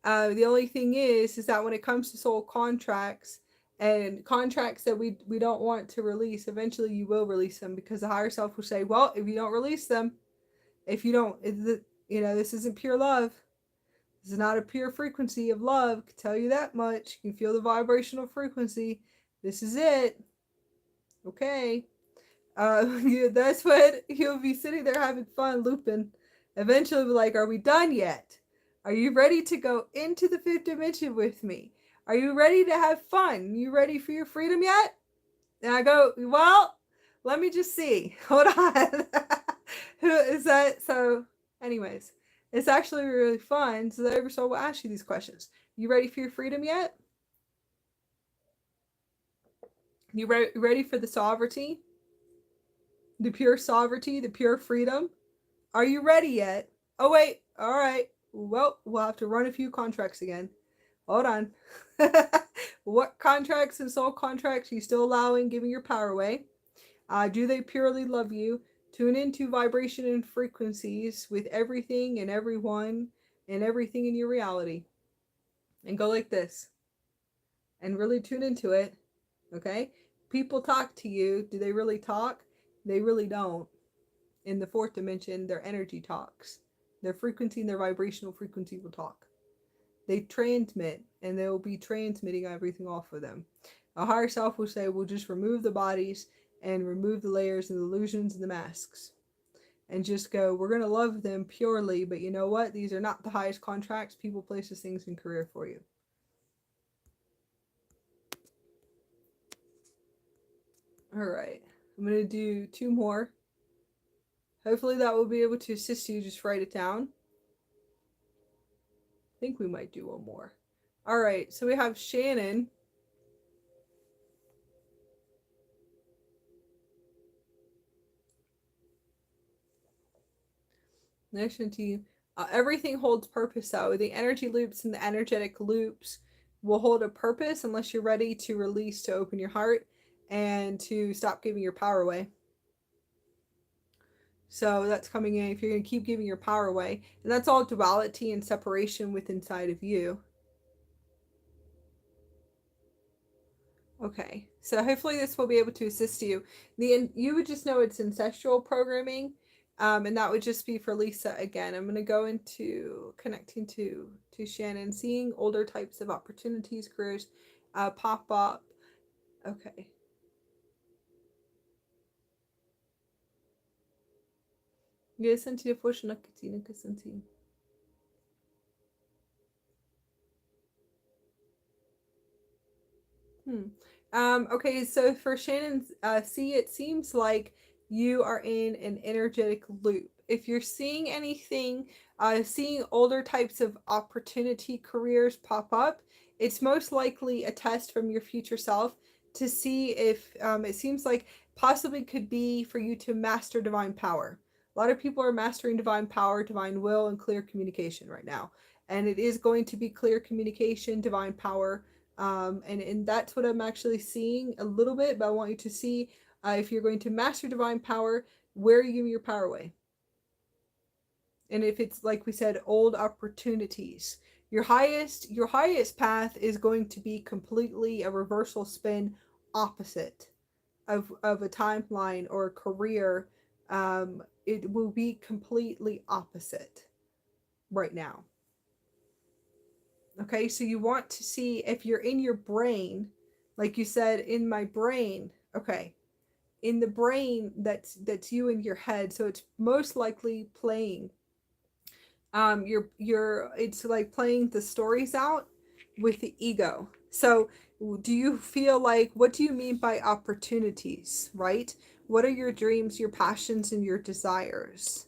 The only thing is that when it comes to soul contracts and contracts that we don't want to release, eventually you will release them, because the higher self will say, well, if you don't release them, if you don't, this isn't pure love. This is not a pure frequency of love. I can tell you that much. You can feel the vibrational frequency. This is it. Okay. That's what you'll be sitting there having fun looping. Eventually be like, are we done yet? Are you ready to go into the 5th dimension with me? Are you ready to have fun? You ready for your freedom yet? And I go, well, let me just see. Hold on. Who is that? So anyways, it's actually really fun. So the Oversoul will ask you these questions. You ready for your freedom yet? You ready for the sovereignty? The pure sovereignty, the pure freedom? Are you ready yet? Oh, wait. All right. Well, we'll have to run a few contracts again. Hold on. What contracts and soul contracts are you still allowing, giving your power away? Do they purely love you? Tune into vibration and frequencies with everything and everyone and everything in your reality. And go like this. And really tune into it. Okay? People talk to you. Do they really talk? They really don't. In the 4th dimension, their energy talks. Their frequency and their vibrational frequency will talk. They transmit, and they will be transmitting everything off of them. A higher self will say, we'll just remove the bodies and remove the layers and the illusions and the masks. And just go, we're going to love them purely, but you know what? These are not the highest contracts, people, places, things, and career for you. All right. I'm going to do 2 more. Hopefully that will be able to assist you. Just write it down. I think we might do 1 more. All right. So we have Shannon. Connection to you. Everything holds purpose though. The energy loops and the energetic loops will hold a purpose unless you're ready to release, to open your heart, and to stop giving your power away. So that's coming in if you're going to keep giving your power away. And that's all duality and separation within inside of you. Okay, so hopefully this will be able to assist you. You would just know it's ancestral programming, and that would just be for Lisa again. I'm going to go into connecting to Shannon, seeing older types of opportunities, careers pop up. Okay. Eu senti a força na Katina que senti. Okay, so for Shannon's see, it seems like you are in an energetic loop. If you're seeing anything, seeing older types of opportunity careers pop up, it's most likely a test from your future self to see if it seems like possibly could be for you to master divine power. A lot of people are mastering divine power, divine will, and clear communication right now. And it is going to be clear communication, divine power, and that's what I'm actually seeing a little bit, but I want you to see if you're going to master divine power, where are you giving your power away? And if it's like we said, old opportunities, your highest path is going to be completely a reversal spin opposite of a timeline or a career. It will be completely opposite right now. Okay, so you want to see if you're in your brain, like you said, in my brain. Okay, in the brain that's you in your head, so it's most likely playing. You're it's like playing the stories out with the ego. So, do you feel like, what do you mean by opportunities? Right? What are your dreams, your passions, and your desires?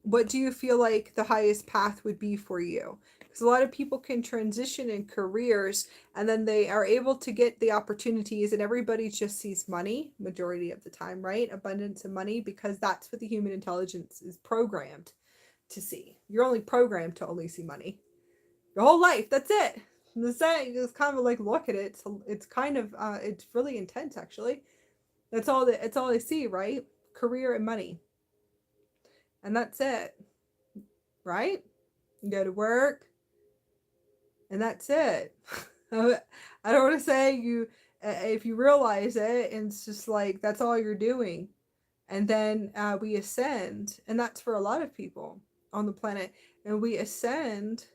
What do you feel like the highest path would be for you? Because a lot of people can transition in careers and then they are able to get the opportunities, and everybody just sees money majority of the time, right? Abundance of money, because that's what the human intelligence is programmed to see. You're only programmed to only see money your whole life. That's it. The saying is kind of like, look at it. It's kind of it's really intense actually. It's all they see, right? Career and money. And that's it. Right? You go to work, and that's it. I don't want to say you, if you realize it, and it's just like that's all you're doing, and then we ascend, and that's for a lot of people on the planet, and we ascend,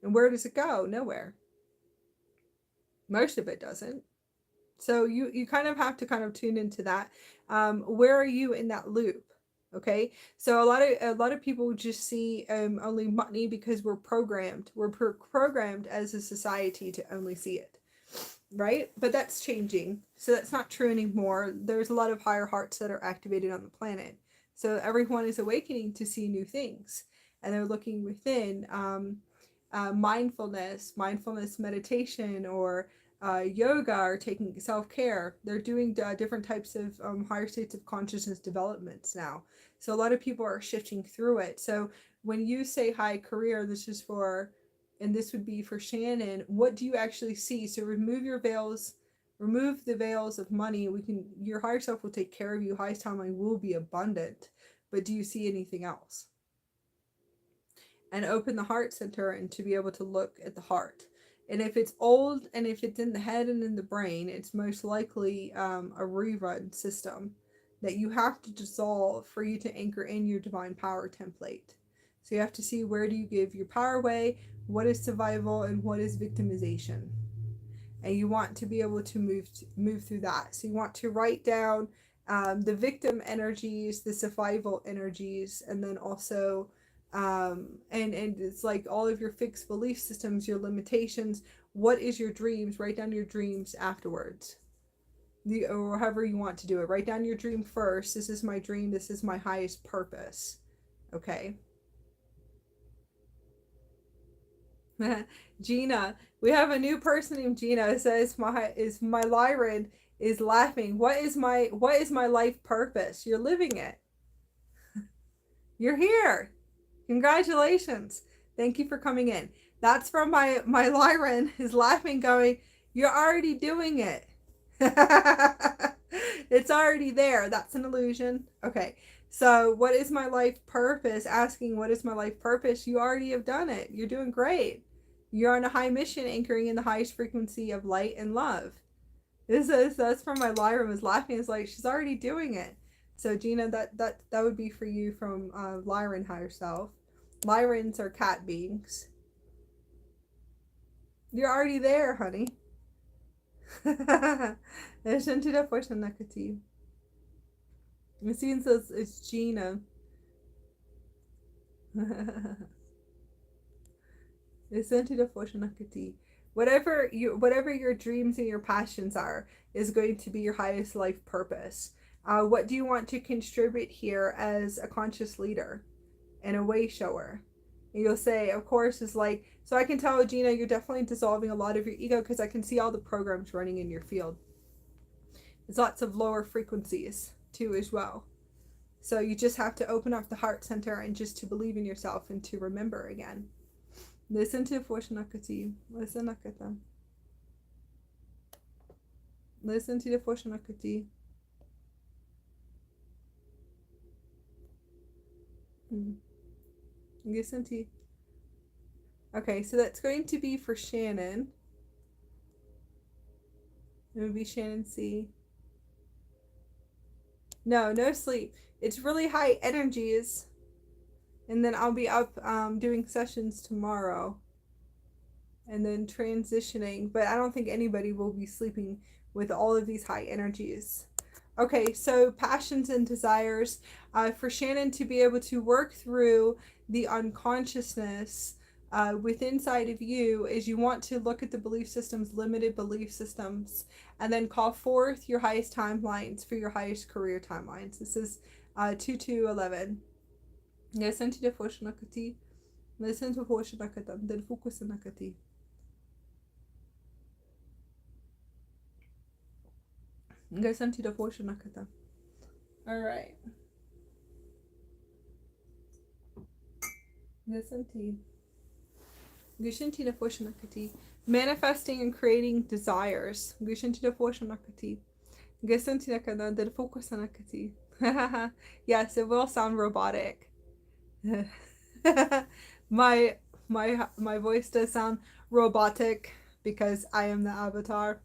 and where does it go? Nowhere. Most of it doesn't. So you kind of have to kind of tune into that. Where are you in that loop? Okay, so a lot of people just see only money because we're programmed. We're programmed as a society to only see it, right? But that's changing. So that's not true anymore. There's a lot of higher hearts that are activated on the planet. So everyone is awakening to see new things, and they're looking within. Mindfulness meditation, or yoga, or taking self-care. They're doing different types of higher states of consciousness developments now. So a lot of people are shifting through it. So when you say high career, this is for, and this would be for Shannon, what do you actually see? So remove your veils, remove the veils of money. Your higher self will take care of you. Highest timeline will be abundant. But do you see anything else? And open the heart center, and to be able to look at the heart. And if it's old, and if it's in the head and in the brain, it's most likely a rerun system that you have to dissolve for you to anchor in your divine power template. So you have to see, where do you give your power away, what is survival, and what is victimization. And you want to be able to move through that. So you want to write down the victim energies, the survival energies, and then also and it's like all of your fixed belief systems, your limitations. What is your dreams? Write down your dreams afterwards, or however you want to do it. Write down your dream first. This is my dream. This is my highest purpose. Okay. Gina, we have a new person named Gina. It says my Lyran is laughing. What is my life purpose? You're living it. You're here. Congratulations. Thank you for coming in. That's from my Lyran is laughing going, you're already doing it. It's already there. That's an illusion. Okay. So what is my life purpose? Asking what is my life purpose? You already have done it. You're doing great. You're on a high mission anchoring in the highest frequency of light and love. That's from my Lyra was laughing. It's like she's already doing it. So Gina, that would be for you from Lyran higher self. Lyrans are cat beings. You're already there, honey. Ascension to fortune nakati. It seems it's Gina. Ascension to fortune nakati. Whatever your dreams and your passions are is going to be your highest life purpose. What do you want to contribute here as a conscious leader and a way shower? And you'll say, of course, is like, so I can tell, Gina, you're definitely dissolving a lot of your ego because I can see all the programs running in your field. There's lots of lower frequencies too as well. So you just have to open up the heart center and just to believe in yourself and to remember again. Listen to Foshanakati. Listen Nakata. Listen to the Foshanakati. Listen to. Okay, so that's going to be for Shannon. It would be Shannon C. No sleep. It's really high energies. And then I'll be up doing sessions tomorrow. And then transitioning. But I don't think anybody will be sleeping with all of these high energies. Okay, so passions and desires. For Shannon to be able to work through the unconsciousness within inside of you is you want to look at the belief systems, limited belief systems, and then call forth your highest timelines for your highest career timelines. This is 2211. Listen to the Foshanakati. Listen to Foshanakata. Then focus on Nakati. Listen to the Foshanakata. Alright. Listen to. Gushinti the Foshanakati. Manifesting and creating desires. Gushinti the Foshanakati. Gushinti the Kana the Fokusanakati. Yes, it will sound robotic. my voice does sound robotic because I am the avatar.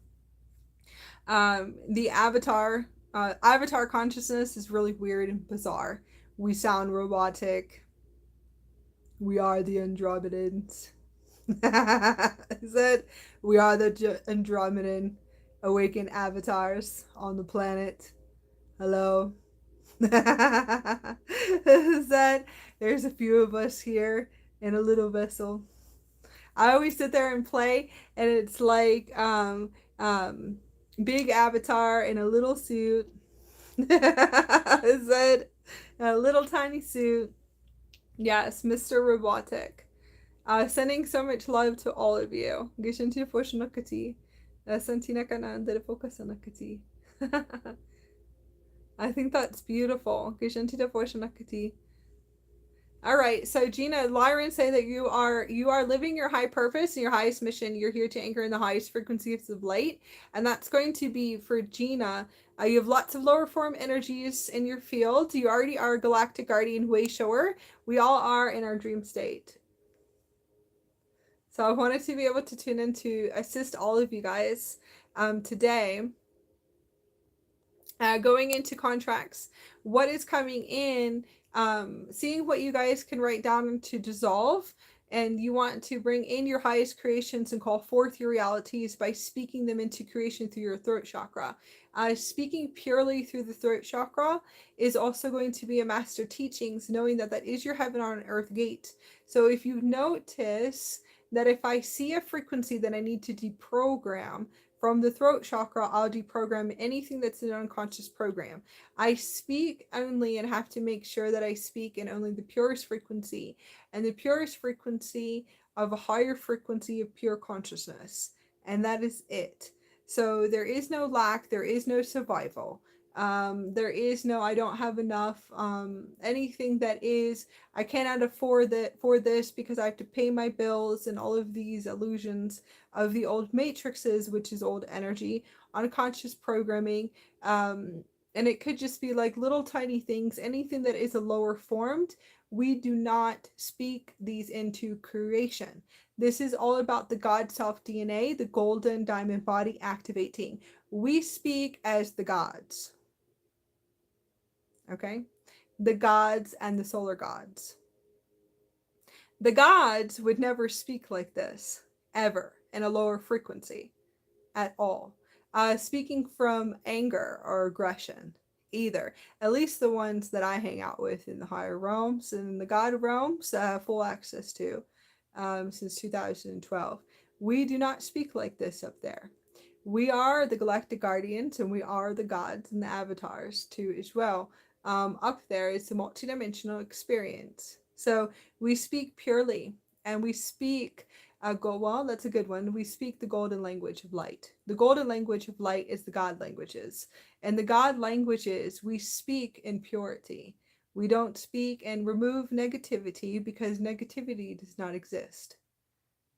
The avatar consciousness is really weird and bizarre. We sound robotic. We are the Andromedans. Is it? We are the Andromedan awakened avatars on the planet. Hello. Is that there's a few of us here in a little vessel. I always sit there and play, and it's like big avatar in a little suit. Is that a little tiny suit? Yes, Mr. Robotic. Sending so much love to all of you. Gishinti Foshanakati. Santinakana Focus. I think that's beautiful. Gishinti Foshanakati. All right, so Gina, Lyran say that you are living your high purpose and your highest mission. You're here to anchor in the highest frequencies of light, and that's going to be for Gina. You have lots of lower form energies in your field. You already are a galactic guardian way shower. We all are in our dream state. So I wanted to be able to tune in to assist all of you guys today. Going into contracts, what is coming in, seeing what you guys can write down to dissolve, and you want to bring in your highest creations and call forth your realities by speaking them into creation through your throat chakra. Speaking purely through the throat chakra is also going to be a master teachings, knowing that that is your heaven on earth gate. So if you notice that if I see a frequency that I need to deprogram, from the throat chakra, I'll deprogram anything that's an unconscious program. I speak only and have to make sure that I speak in only the purest frequency, and the purest frequency of a higher frequency of pure consciousness. And that is it. So there is no lack, there is no survival. There is no I don't have enough. Anything that is I cannot afford that for this because I have to pay my bills, and all of these illusions of the old matrices, which is old energy, unconscious programming. And it could just be like little tiny things, anything that is a lower formed. We do not speak these into creation. This is all about the God self DNA, the golden diamond body activating. We speak as the gods. Okay? The gods and the solar gods. The gods would never speak like this, ever, in a lower frequency at all. Speaking from anger or aggression, either. At least the ones that I hang out with in the higher realms and in the God realms, full access to since 2012. We do not speak like this up there. We are the galactic guardians, and we are the gods and the avatars too as well. Up there is the multidimensional experience. So we speak purely, and we speak well, that's a good one. We speak the golden language of light. The golden language of light is the God languages. And the God languages, we speak in purity. We don't speak and remove negativity, because negativity does not exist.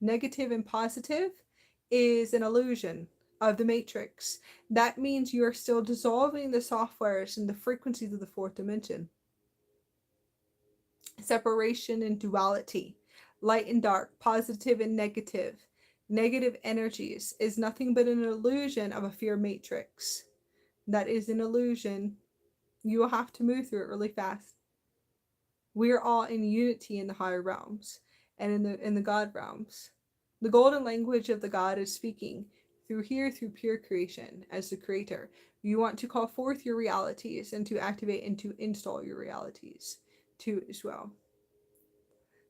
Negative and positive is an illusion of the matrix. That means you are still dissolving the softwares and the frequencies of the fourth dimension. Separation and duality, light and dark, positive and negative. Negative energies is nothing but an illusion of a fear matrix. That is an illusion. You will have to move through it really fast. We are all in unity in the higher realms and in the God realms. The golden language of the God is speaking through pure creation as the creator. You want to call forth your realities and to activate and to install your realities too as well.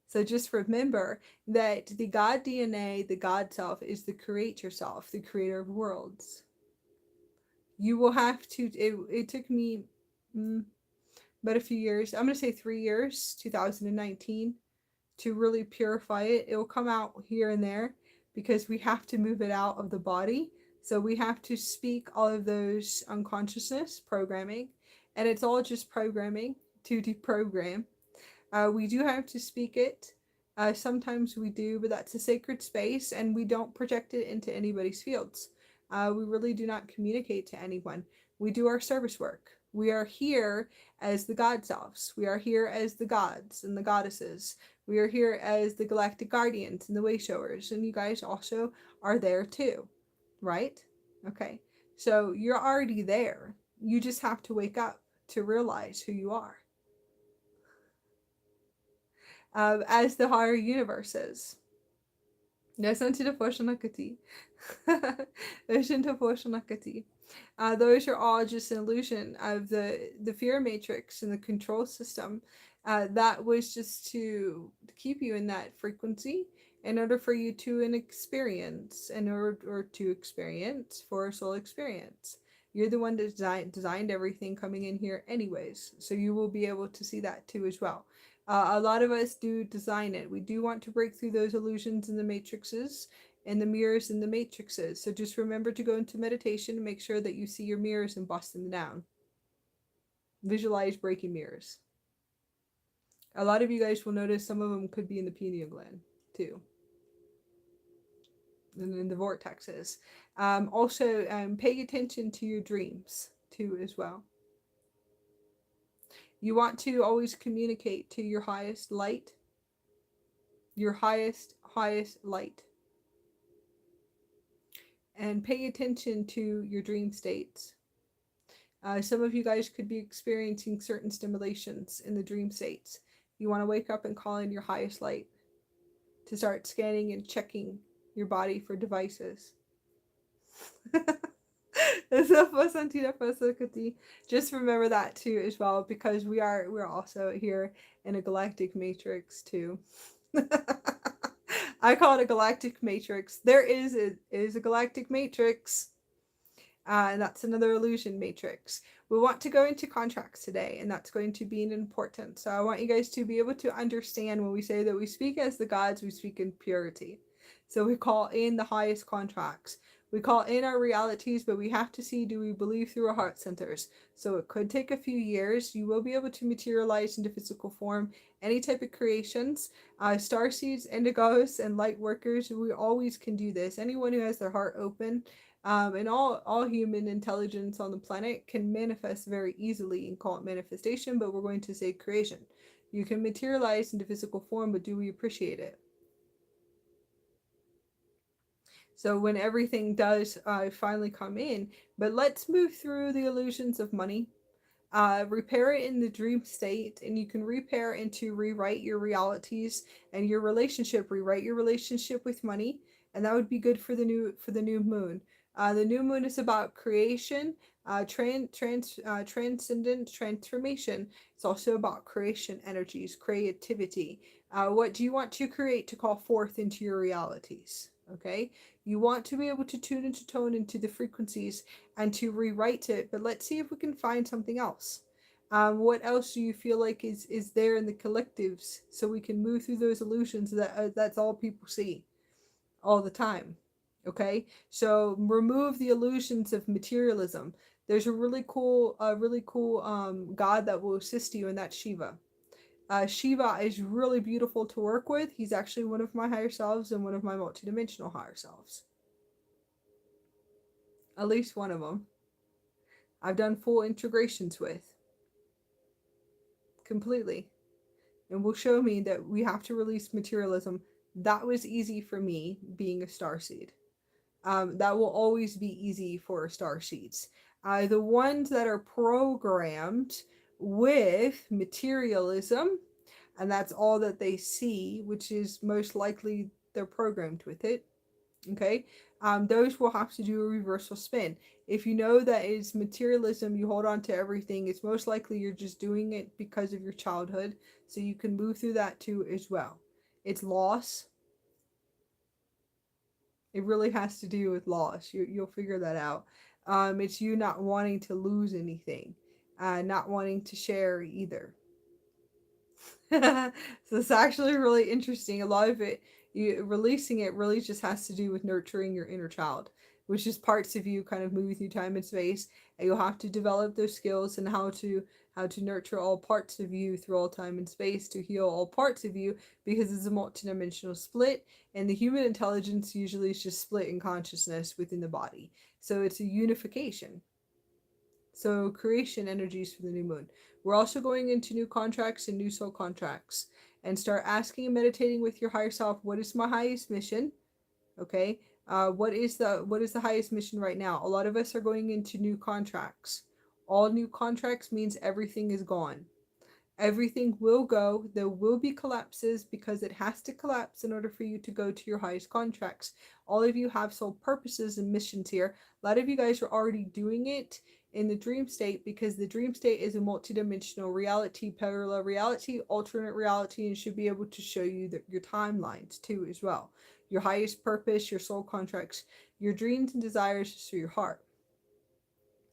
So just remember that the God DNA, the God self, is the creator self, the creator of worlds. You will have to, it took me about a few years, I'm going to say 3 years, 2019, to really purify it. It will come out here and there because we have to move it out of the body. So we have to speak all of those unconsciousness programming, and it's all just programming to deprogram. We do have to speak it. Sometimes we do, but that's a sacred space, and we don't project it into anybody's fields. We really do not communicate to anyone. We do our service work. We are here as the God selves. We are here as the gods and the goddesses. We are here as the galactic guardians and the way showers, and you guys also are there too, right? Okay, so you're already there. You just have to wake up to realize who you are. As the higher universes. Those are all just an illusion of the fear matrix and the control system. That was just to keep you in that frequency in order for you to experience, in order to experience for a soul experience. You're the one that designed everything coming in here anyways, so you will be able to see that too as well. A lot of us do design it. We do want to break through those illusions in the matrices and the mirrors in the matrices. So just remember to go into meditation and make sure that you see your mirrors and bust them down. Visualize breaking mirrors. A lot of you guys will notice some of them could be in the pineal gland too, and in the vortexes. Also, pay attention to your dreams too as well. You want to always communicate to your highest light, your highest light. And pay attention to your dream states. Some of you guys could be experiencing certain stimulations in the dream states. You want to wake up and call in your highest light to start scanning and checking your body for devices. Just remember that too as well, because we're also here in a galactic matrix too. I call it a galactic matrix. There is a galactic matrix, and that's another illusion matrix. We want to go into contracts today, and that's going to be an important. So I want you guys to be able to understand when we say that we speak as the gods, we speak in purity. So we call in the highest contracts. We call in our realities, but we have to see, do we believe through our heart centers? So it could take a few years. You will be able to materialize into physical form any type of creations. Starseeds, indigos, and light workers, we always can do this. Anyone who has their heart open, and all human intelligence on the planet can manifest very easily and call it manifestation, but we're going to say creation. You can materialize into physical form, but do we appreciate it? So when everything does finally come in, but let's move through the illusions of money. Repair it in the dream state, and you can repair into rewrite your realities and your relationship. Rewrite your relationship with money, and that would be good for the new moon. The new moon is about creation, transcendent transformation. It's also about creation energies, creativity. What do you want to create to call forth into your realities? Okay, you want to be able to tune into tone into the frequencies and to rewrite it. But let's see if we can find something else. What else do you feel like is there in the collectives, so we can move through those illusions that that's all people see all the time? Okay, so remove the illusions of materialism. There's a really cool god that will assist you, and that's Shiva. Shiva is really beautiful to work with. He's actually one of my higher selves and one of my multidimensional higher selves. At least one of them. I've done full integrations with. Completely. And will show me that we have to release materialism. That was easy for me being a starseed. That will always be easy for starseeds. The ones that are programmed with materialism, and that's all that they see, which is most likely they're programmed with it. Okay, those will have to do a reversal spin. If you know that it's materialism, you hold on to everything, it's most likely you're just doing it because of your childhood, so you can move through that too as well. It's loss. It really has to do with loss. You'll figure that out. It's you not wanting to lose anything, not wanting to share either. So it's actually really interesting. A lot of it, releasing it really just has to do with nurturing your inner child, which is parts of you kind of moving through time and space, and you'll have to develop those skills and how to nurture all parts of you through all time and space to heal all parts of you, because it's a multidimensional split, and the human intelligence usually is just split in consciousness within the body. So it's a unification. So creation energies for the new moon. We're also going into new contracts and new soul contracts, and start asking and meditating with your higher self. What is my highest mission? Okay. What is the highest mission right now? A lot of us are going into new contracts. All new contracts means everything is gone. Everything will go. There will be collapses because it has to collapse in order for you to go to your highest contracts. All of you have soul purposes and missions here. A lot of you guys are already doing it in the dream state, because the dream state is a multidimensional reality, parallel reality, alternate reality, and should be able to show you your timelines too as well. Your highest purpose, your soul contracts, your dreams and desires through your heart.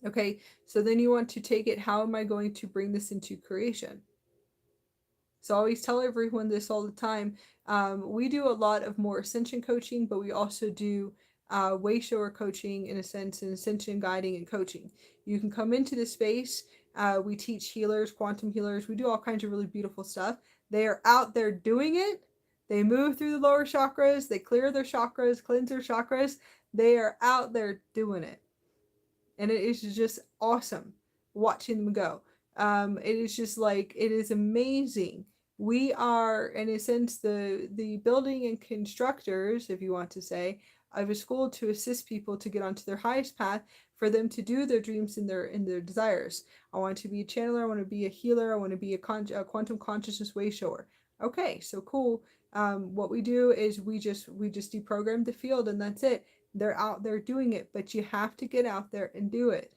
Okay, so then you want to take it, how am I going to bring this into creation? So I always tell everyone this all the time. We do a lot of more ascension coaching, but we also do way shower coaching, in a sense, and ascension guiding and coaching. You can come into this space. We teach healers, quantum healers. We do all kinds of really beautiful stuff. They are out there doing it. They move through the lower chakras. They clear their chakras, cleanse their chakras. They are out there doing it. And it is just awesome watching them go. It is just like, it is amazing. We are, in a sense, the building and constructors, if you want to say, of a school to assist people to get onto their highest path, for them to do their dreams and their desires. I want to be a channeler. I want to be a healer. I want to be a quantum consciousness way shower. Okay, so cool. What we do is we just deprogram the field, and that's it. They're out there doing it, but you have to get out there and do it.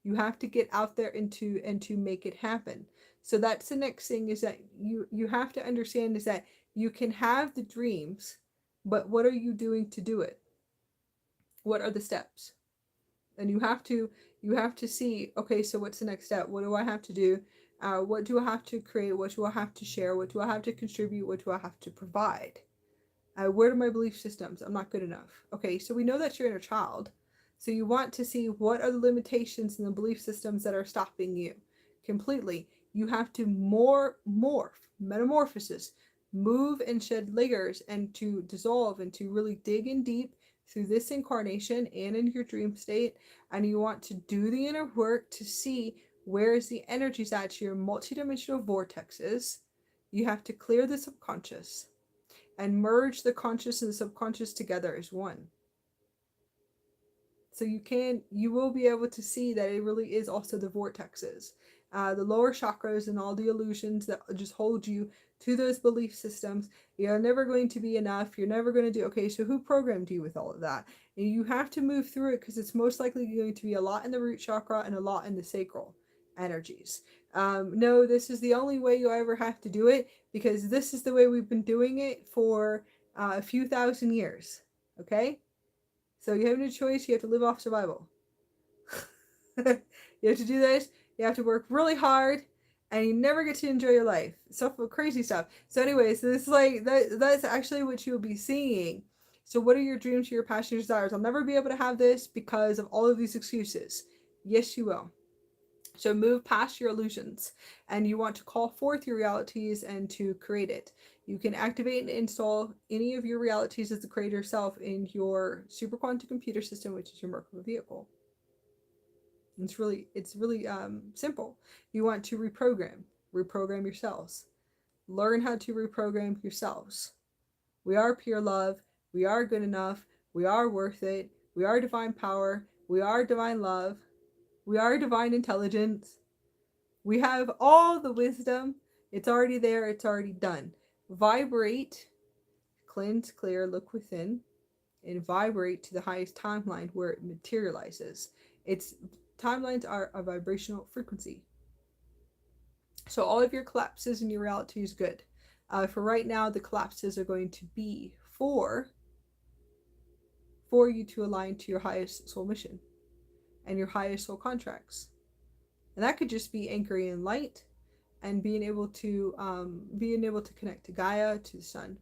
You have to get out there and to make it happen. So that's the next thing, is that you have to understand is that you can have the dreams, but what are you doing to do it? What are the steps? And you have to see, okay, so what's the next step? What do I have to do? What do I have to create? What do I have to share? What do I have to contribute? What do I have to provide? Where are my belief systems? I'm not good enough. Okay, so we know that's your inner child. So you want to see what are the limitations in the belief systems that are stopping you completely. You have to metamorphosis, move and shed layers, and to dissolve and to really dig in deep through this incarnation and in your dream state. And you want to do the inner work to see where is the energies at your multidimensional vortexes. You have to clear the subconscious and merge the conscious and the subconscious together as one. So you will be able to see that it really is also the vortexes, the lower chakras and all the illusions that just hold you to those belief systems. You're never going to be enough. You're never going to do, okay, so who programmed you with all of that? And you have to move through it because it's most likely going to be a lot in the root chakra and a lot in the sacral energies. No, this is the only way you'll ever have to do it because this is the way we've been doing it for a few thousand years. Okay? So you have no choice. You have to live off survival. You have to do this. You have to work really hard, and you never get to enjoy your life. Stuff with crazy stuff. So, anyways, so this is like that's actually what you'll be seeing. So, what are your dreams, your passions, your desires? I'll never be able to have this because of all of these excuses. Yes, you will. So move past your illusions, and you want to call forth your realities and to create it. You can activate and install any of your realities as the creator self in your super quantum computer system, which is your Merkaba vehicle. It's really simple. You want to reprogram yourselves. Learn how to reprogram yourselves. We are pure love. We are good enough. We are worth it. We are divine power. We are divine love. We are divine intelligence. We have all the wisdom. It's already there. It's already done. Vibrate, cleanse, clear, look within, and vibrate to the highest timeline where it materializes. Its timelines are a vibrational frequency. So all of your collapses in your reality is good. For right now, the collapses are going to be for you to align to your highest soul mission and your highest soul contracts. And that could just be anchoring in light and being able to connect to Gaia, to the sun.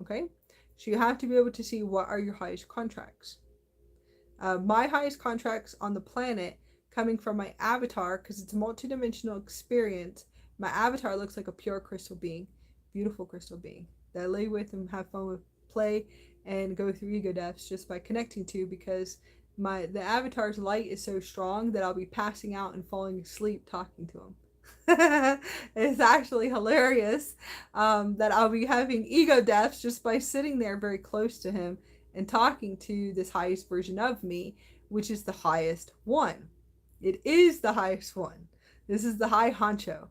Okay? So you have to be able to see what are your highest contracts. My highest contracts on the planet coming from my avatar, because it's a multidimensional experience. My avatar looks like a pure crystal being, beautiful crystal being that I lay with and have fun with, play and go through ego deaths just by connecting to, because the avatar's light is so strong that I'll be passing out and falling asleep talking to him. It's actually hilarious that I'll be having ego deaths just by sitting there very close to him and talking to this highest version of me, which is the highest one. It is the highest one. This is the high honcho,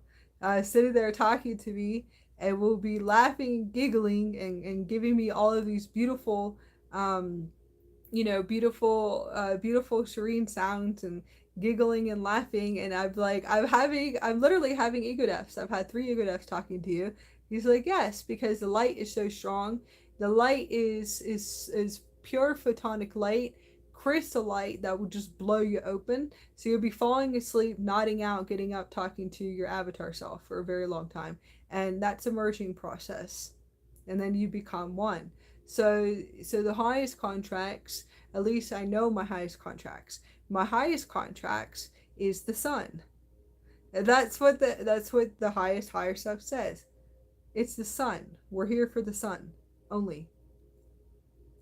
sitting there talking to me, and will be laughing and giggling and giving me all of these beautiful beautiful serene sounds and giggling and laughing. And I'm literally having ego deaths. I've had 3 ego deaths talking to you. He's like, yes, because the light is so strong. The light is pure photonic light, crystal light that will just blow you open. So you'll be falling asleep, nodding out, getting up, talking to your avatar self for a very long time. And that's a merging process. And then you become one. So the highest contracts, at least I know my highest contracts. My highest contracts is the sun. That's what the highest higher stuff says. It's the sun. We're here for the sun only.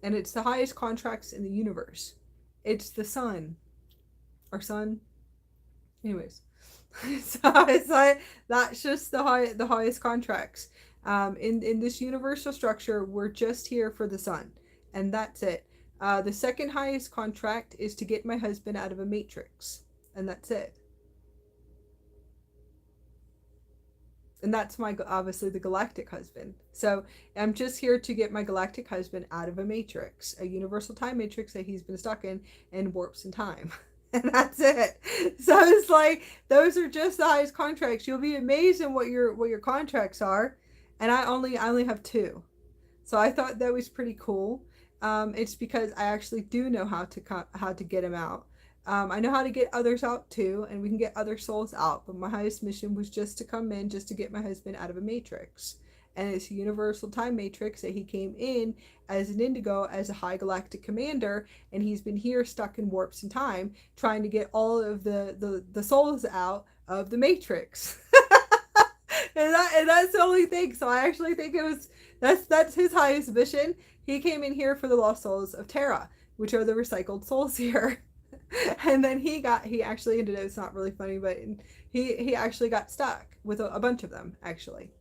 And it's the highest contracts in the universe. It's the sun. Our sun. Anyways. So it's like that's just the highest contracts. In this universal structure, we're just here for the sun, and that's it. The second highest contract is to get my husband out of a matrix, and that's it. And that's obviously the galactic husband. So I'm just here to get my galactic husband out of a matrix, a universal time matrix that he's been stuck in warps in time. And that's it. So it's like those are just the highest contracts. You'll be amazed at what your contracts are. And I only have 2. So I thought that was pretty cool. It's because I actually do know how to get him out. I know how to get others out too, and we can get other souls out. But my highest mission was just to come in, just to get my husband out of a matrix. and it's a universal time matrix that he came in as an indigo, as a high galactic commander, and he's been here stuck in warps in time trying to get all of the souls out of the matrix. And that's the only thing. So I actually think it was that's his highest mission. He came in here for the lost souls of Terra, which are the recycled souls here. And then he actually ended up, it's not really funny, but he actually got stuck with a bunch of them, actually.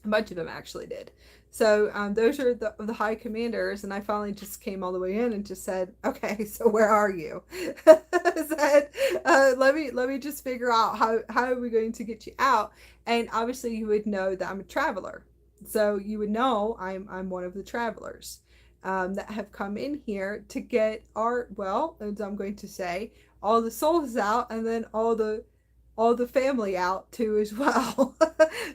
A bunch of them actually did. So those are the high commanders, and I finally just came all the way in and just said, okay, so where are you? Said, let me just figure out how are we going to get you out. And obviously you would know that I'm a traveler, so you would know I'm one of the travelers that have come in here to get our, well, as I'm going to say, all the souls out, and then all the family out too as well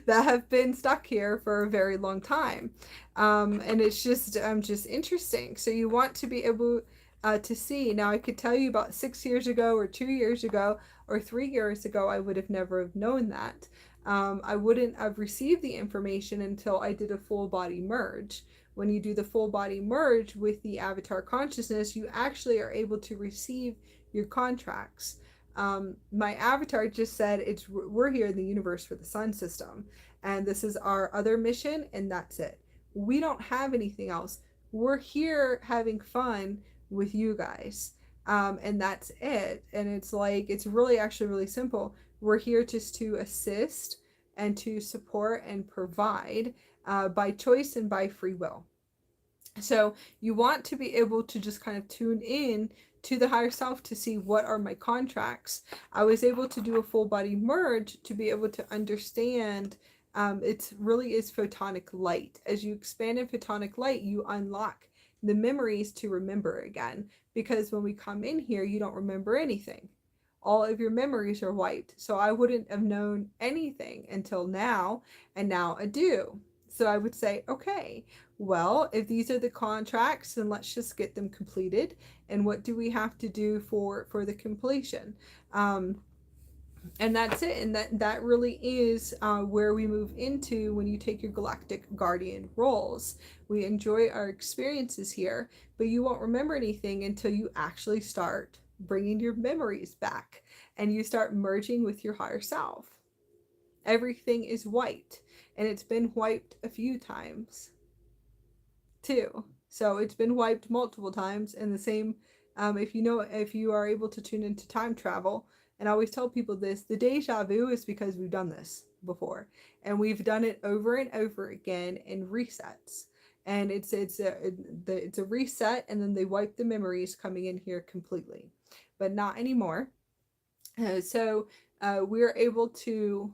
that have been stuck here for a very long time. And it's just just interesting. So you want to be able to see. Now I could tell you about 6 years ago or 2 years ago or 3 years ago, I would have never have known that. I wouldn't have received the information until I did a full body merge. When you do the full body merge with the avatar consciousness, you actually are able to receive your contracts. My avatar just said we're here in the universe for the sun system, and this is our other mission, and that's it. We don't have anything else. We're here having fun with you guys, and that's it. And it's like, it's really actually really simple. We're here just to assist and to support and provide by choice and by free will. So you want to be able to just kind of tune in to the higher self to see what are my contracts. I was able to do a full body merge to be able to understand it really is photonic light. As you expand in photonic light, you unlock the memories to remember again. Because when we come in here, you don't remember anything. All of your memories are wiped. So I wouldn't have known anything until now, and now I do. So I would say, okay, well, if these are the contracts, then let's just get them completed. And what do we have to do for the completion? And that's it. And that really is where we move into when you take your galactic guardian roles. We enjoy our experiences here, but you won't remember anything until you actually start bringing your memories back and you start merging with your higher self. Everything is wiped, and it's been wiped a few times too. So it's been wiped multiple times, and the same if you are able to tune into time travel, and I always tell people this, the deja vu is because we've done this before, and we've done it over and over again in resets. And it's a reset, and then they wipe the memories coming in here completely, but not anymore. So we are able to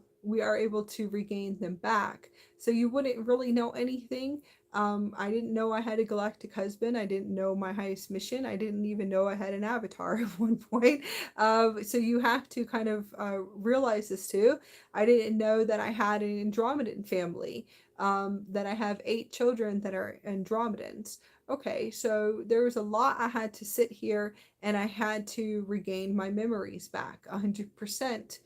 regain them back. So you wouldn't really know anything. I didn't know I had a galactic husband. I didn't know my highest mission. I didn't even know I had an avatar at one point. So you have to kind of realize this too. I didn't know that I had an Andromedan family, that I have 8 children that are Andromedans. Okay, so there was a lot I had to sit here, and I had to regain my memories back 100%.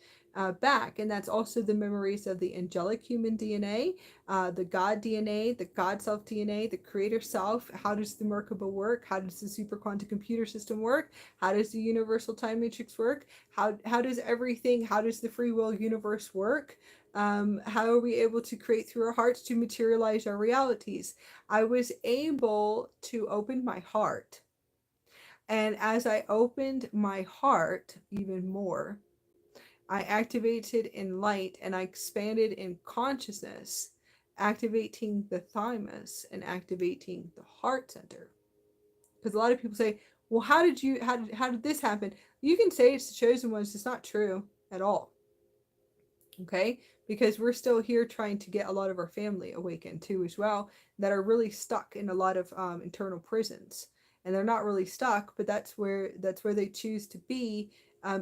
Back, and that's also the memories of the angelic human DNA, the God DNA, the GODSELF DNA, the creator self. How does the Merkaba work? How does the super quantum computer system work? How does the universal time matrix work? How does everything, how does the free will universe work? How are we able to create through our hearts to materialize our realities? I was able to open my heart, and as I opened my heart even more, I activated in light, and I expanded in consciousness, activating the thymus and activating the heart center. Because a lot of people say, well, how did this happen? You can say it's the chosen ones. It's not true at all. Okay? Because we're still here trying to get a lot of our family awakened too as well, that are really stuck in a lot of internal prisons. And they're not really stuck, but that's where they choose to be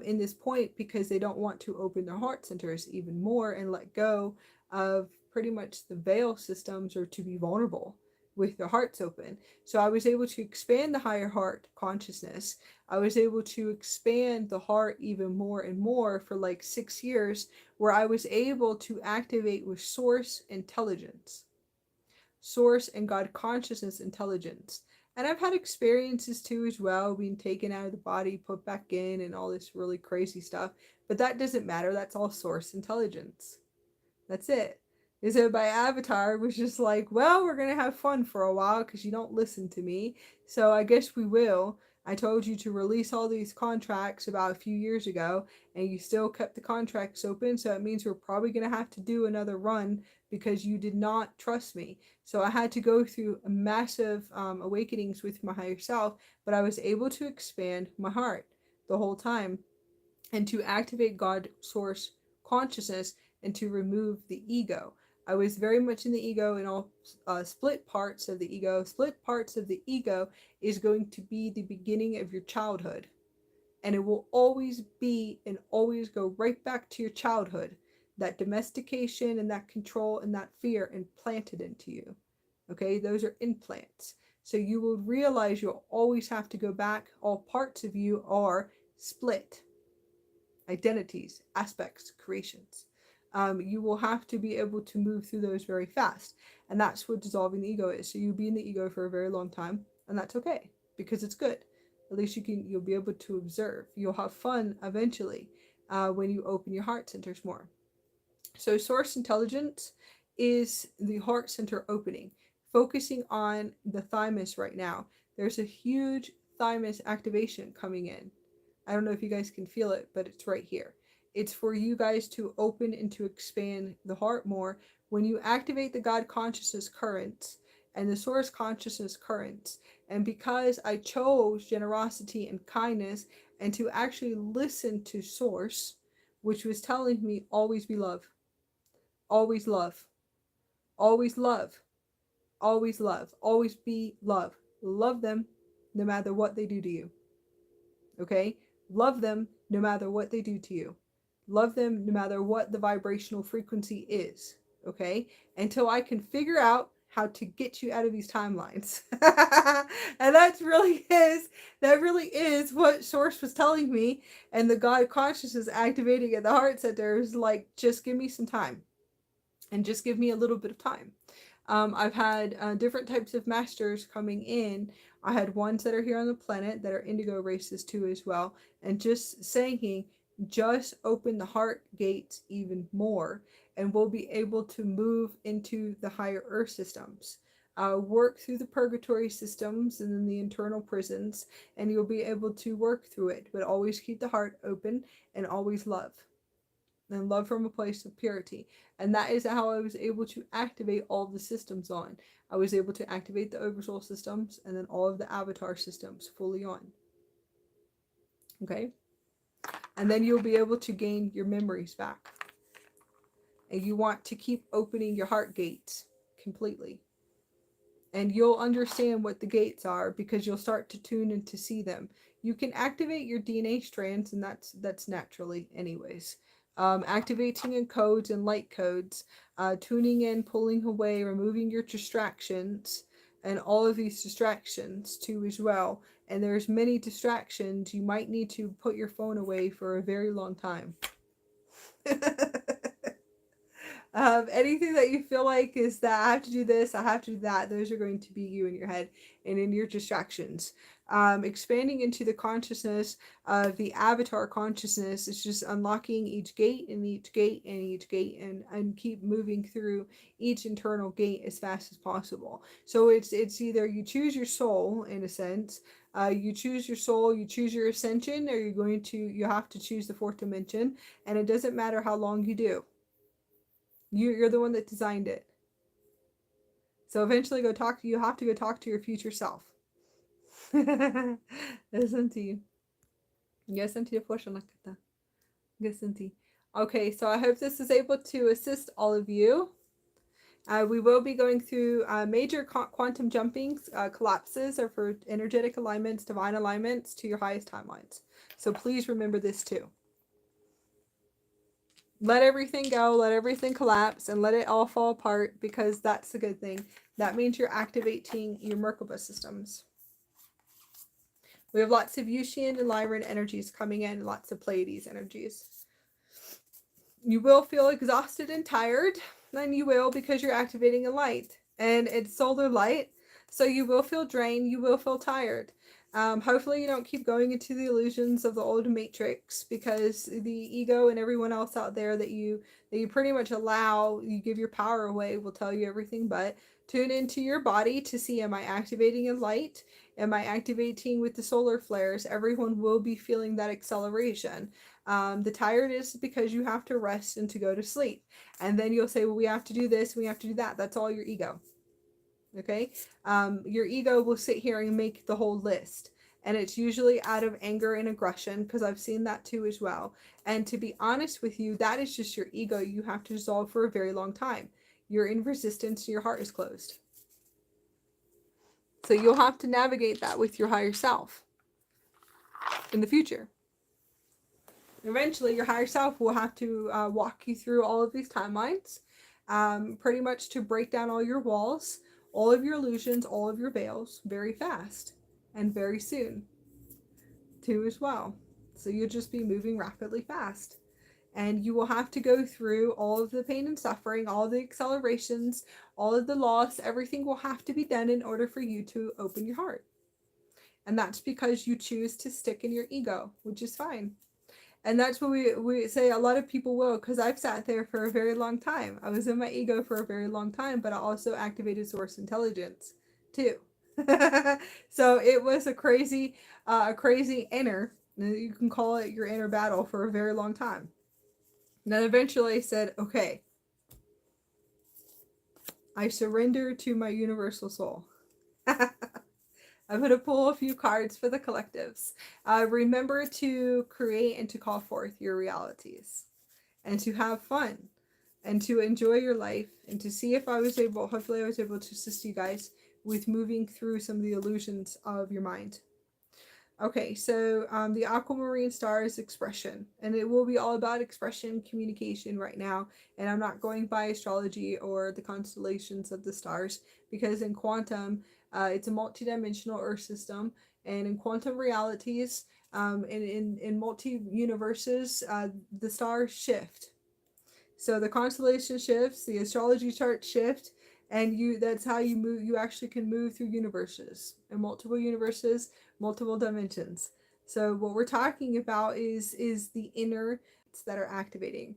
in this point, because they don't want to open their heart centers even more and let go of pretty much the veil systems, or to be vulnerable. with their hearts open. So I was able to expand the higher heart consciousness. I was able to expand the heart even more and more for like 6 years, where I was able to activate with source intelligence, source and God consciousness intelligence. And I've had experiences too as well, being taken out of the body, put back in, and all this really crazy stuff. But that doesn't matter. That's all source intelligence. That's it. And so my avatar was just like, well, we're going to have fun for a while because you don't listen to me. So I guess we will. I told you to release all these contracts about a few years ago, and you still kept the contracts open. So it means we're probably going to have to do another run because you did not trust me. So I had to go through a massive awakenings with my higher self, but I was able to expand my heart the whole time and to activate God source consciousness and to remove the ego. I was very much in the ego in all split parts of the ego. Split parts of the ego is going to be the beginning of your childhood. And it will always be and always go right back to your childhood. That domestication and that control and that fear implanted into you. Okay, those are implants. So you will realize you'll always have to go back. All parts of you are split identities, aspects, creations. You will have to be able to move through those very fast. And that's what dissolving the ego is. So you'll be in the ego for a very long time, and that's okay because it's good. At least you'll be able to observe. You'll have fun eventually when you open your heart centers more. So source intelligence is the heart center opening, focusing on the thymus right now. There's a huge thymus activation coming in. I don't know if you guys can feel it, but it's right here. It's for you guys to open and to expand the heart more. When you activate the God consciousness currents and the source consciousness currents, and because I chose generosity and kindness and to actually listen to source, which was telling me always be love, always love, always love, always love, always be love. Love them no matter what they do to you. Okay? Love them no matter what they do to you. Love them no matter what the vibrational frequency is. Okay? Until I can figure out how to get you out of these timelines. And that really is what Source was telling me. And the God consciousness activating at the heart center is like, just give me some time. And just give me a little bit of time. I've had different types of masters coming in. I had ones that are here on the planet that are indigo races too as well. And just saying, just open the heart gates even more and we'll be able to move into the higher earth systems. Work through the purgatory systems and then the internal prisons, and you'll be able to work through it, but always keep the heart open and always love. And love from a place of purity. And that is how I was able to activate all of the systems on. I was able to activate the oversoul systems and then all of the avatar systems fully on. Okay? And then you'll be able to gain your memories back. And you want to keep opening your heart gates completely. And you'll understand what the gates are because you'll start to tune and to see them. You can activate your DNA strands, and that's naturally anyways. Activating in codes and light codes, tuning in, pulling away, removing your distractions, and all of these distractions too as well. And there's many distractions. You might need to put your phone away for a very long time. Anything that you feel like is that I have to do this, I have to do that, those are going to be you in your head and in your distractions. Expanding into the consciousness of the avatar consciousness is just unlocking each gate and each gate and each gate and keep moving through each internal gate as fast as possible. So it's either you choose your soul in a sense, you choose your soul, you choose your ascension, or you have to choose the fourth dimension, and it doesn't matter how long you do. You're the one that designed it. So eventually you have to go talk to your future self. Senti. Jag senti fortsätta. Jag senti. Okay, so I hope this is able to assist all of you. We will be going through major quantum jumpings, collapses are for energetic alignments, divine alignments to your highest timelines. So please remember this too. Let everything go, let everything collapse, and let it all fall apart, because that's the good thing. That means you're activating your Merkaba systems. We have lots of Yushian and Lyran energies coming in, lots of Pleiades energies. You will feel exhausted and tired, and you will because you're activating a light, and it's solar light, so you will feel drained, you will feel tired. Hopefully you don't keep going into the illusions of the old matrix, because the ego and everyone else out there that you pretty much allow, you give your power away, will tell you everything. But tune into your body to see, am I activating a light? Am I activating with the solar flares? Everyone will be feeling that acceleration. The tired is because you have to rest and to go to sleep. And then you'll say, well, we have to do this, we have to do that. That's all your ego. Okay? Your ego will sit here and make the whole list. And it's usually out of anger and aggression, because I've seen that too as well. And to be honest with you, that is just your ego you have to dissolve for a very long time. You're in resistance, your heart is closed. So you'll have to navigate that with your higher self in the future. Eventually, your higher self will have to walk you through all of these timelines, pretty much to break down all your walls, all of your illusions, all of your veils, very fast and very soon, too, as well. So you'll just be moving rapidly fast. And you will have to go through all of the pain and suffering, all the accelerations, all of the loss. Everything will have to be done in order for you to open your heart. And that's because you choose to stick in your ego, which is fine. And that's what we say a lot of people will, because I've sat there for a very long time. I was in my ego for a very long time, but I also activated source intelligence too. So it was a crazy inner, you can call it your inner battle, for a very long time. And then eventually I said, okay, I surrender to my universal soul. I'm going to pull a few cards for the collectives. Remember to create and to call forth your realities, and to have fun, and to enjoy your life, and to see if hopefully I was able to assist you guys with moving through some of the illusions of your mind. Okay, so the aquamarine star is expression, and it will be all about expression, communication right now. And I'm not going by astrology or the constellations of the stars, because in quantum, it's a multidimensional Earth system, and in quantum realities, in multi-universes, the stars shift. So the constellation shifts, the astrology chart shift, and that's how you move. You actually can move through universes, and multiple universes, multiple dimensions. So what we're talking about is the inner that are activating.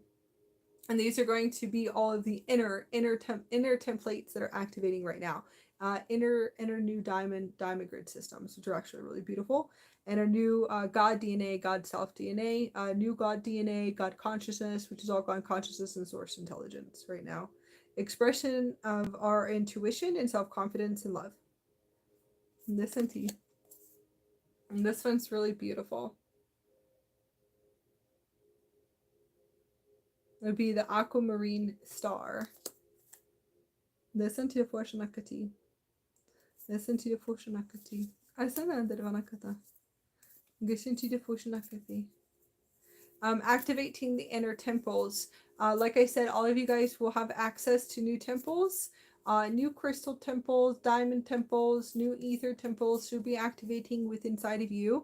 And these are going to be all of the inner templates that are activating right now. Inner new diamond grid systems, which are actually really beautiful, and a new God DNA, GODSELF DNA, new God DNA, God consciousness, which is all God consciousness and source intelligence right now. Expression of our intuition and self-confidence and love. Listen to you. And this one's really beautiful. It would be the aquamarine star. Listen to your Fortunakati. Listen to your Fortunakati. Asana Dervanakata. Listen to the Fortunakati. Activating the inner temples. Like I said, all of you guys will have access to new temples. New crystal temples, diamond temples, new ether temples should be activating with inside of you.